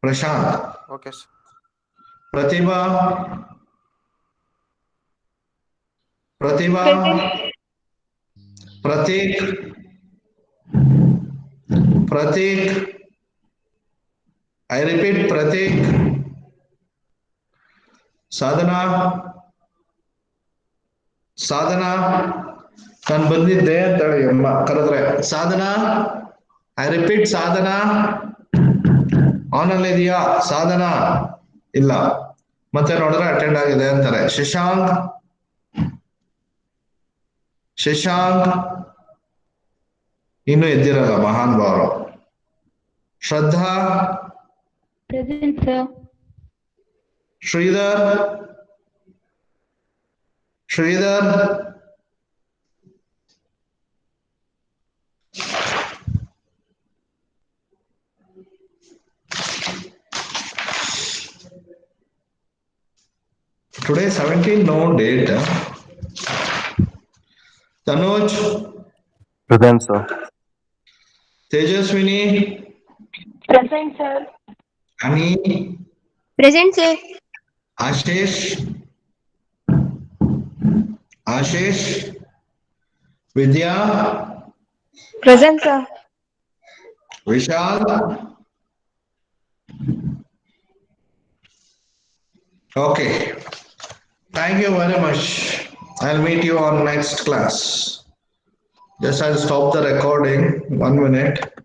Prashant? Okay, sir. Pratibha? Pratibha? Pratik? Pratik? I repeat, Pratik? Sadhana? Sadhana? ನಾನು ಬಂದಿದ್ದೆ ಅಂತ ಹೇಳಿ ಅಮ್ಮ ಕರೆದ್ರೆ. ಸಾಧನಾ? I repeat, Sadhana on ಅಲ್ಲಿ ಇದೆಯಾ? ಸಾಧನಾ ಇಲ್ಲ. ಮತ್ತೆ ನೋಡಿದ್ರೆ ಅಟೆಂಡ್ ಆಗಿದೆ ಅಂತಾರೆ. ಶಶಾಂಕ್? ಶಶಾಂಕ್ ಇನ್ನು ಎದ್ದಿರಲ್ಲ ಮಹಾನ್ ಭಾವರು. ಶ್ರದ್ಧಾ? Present, sir. Sridhar? Sridhar? Today 17, no date. Tanuj, Present, sir. Tejaswini, Present, sir. Ani, Present, sir. Ashish, Ashish, Vidya, Present, sir. Vishal. Okay. Thank you very much. I'll meet you on next class. Just I'll stop the recording 1 minute.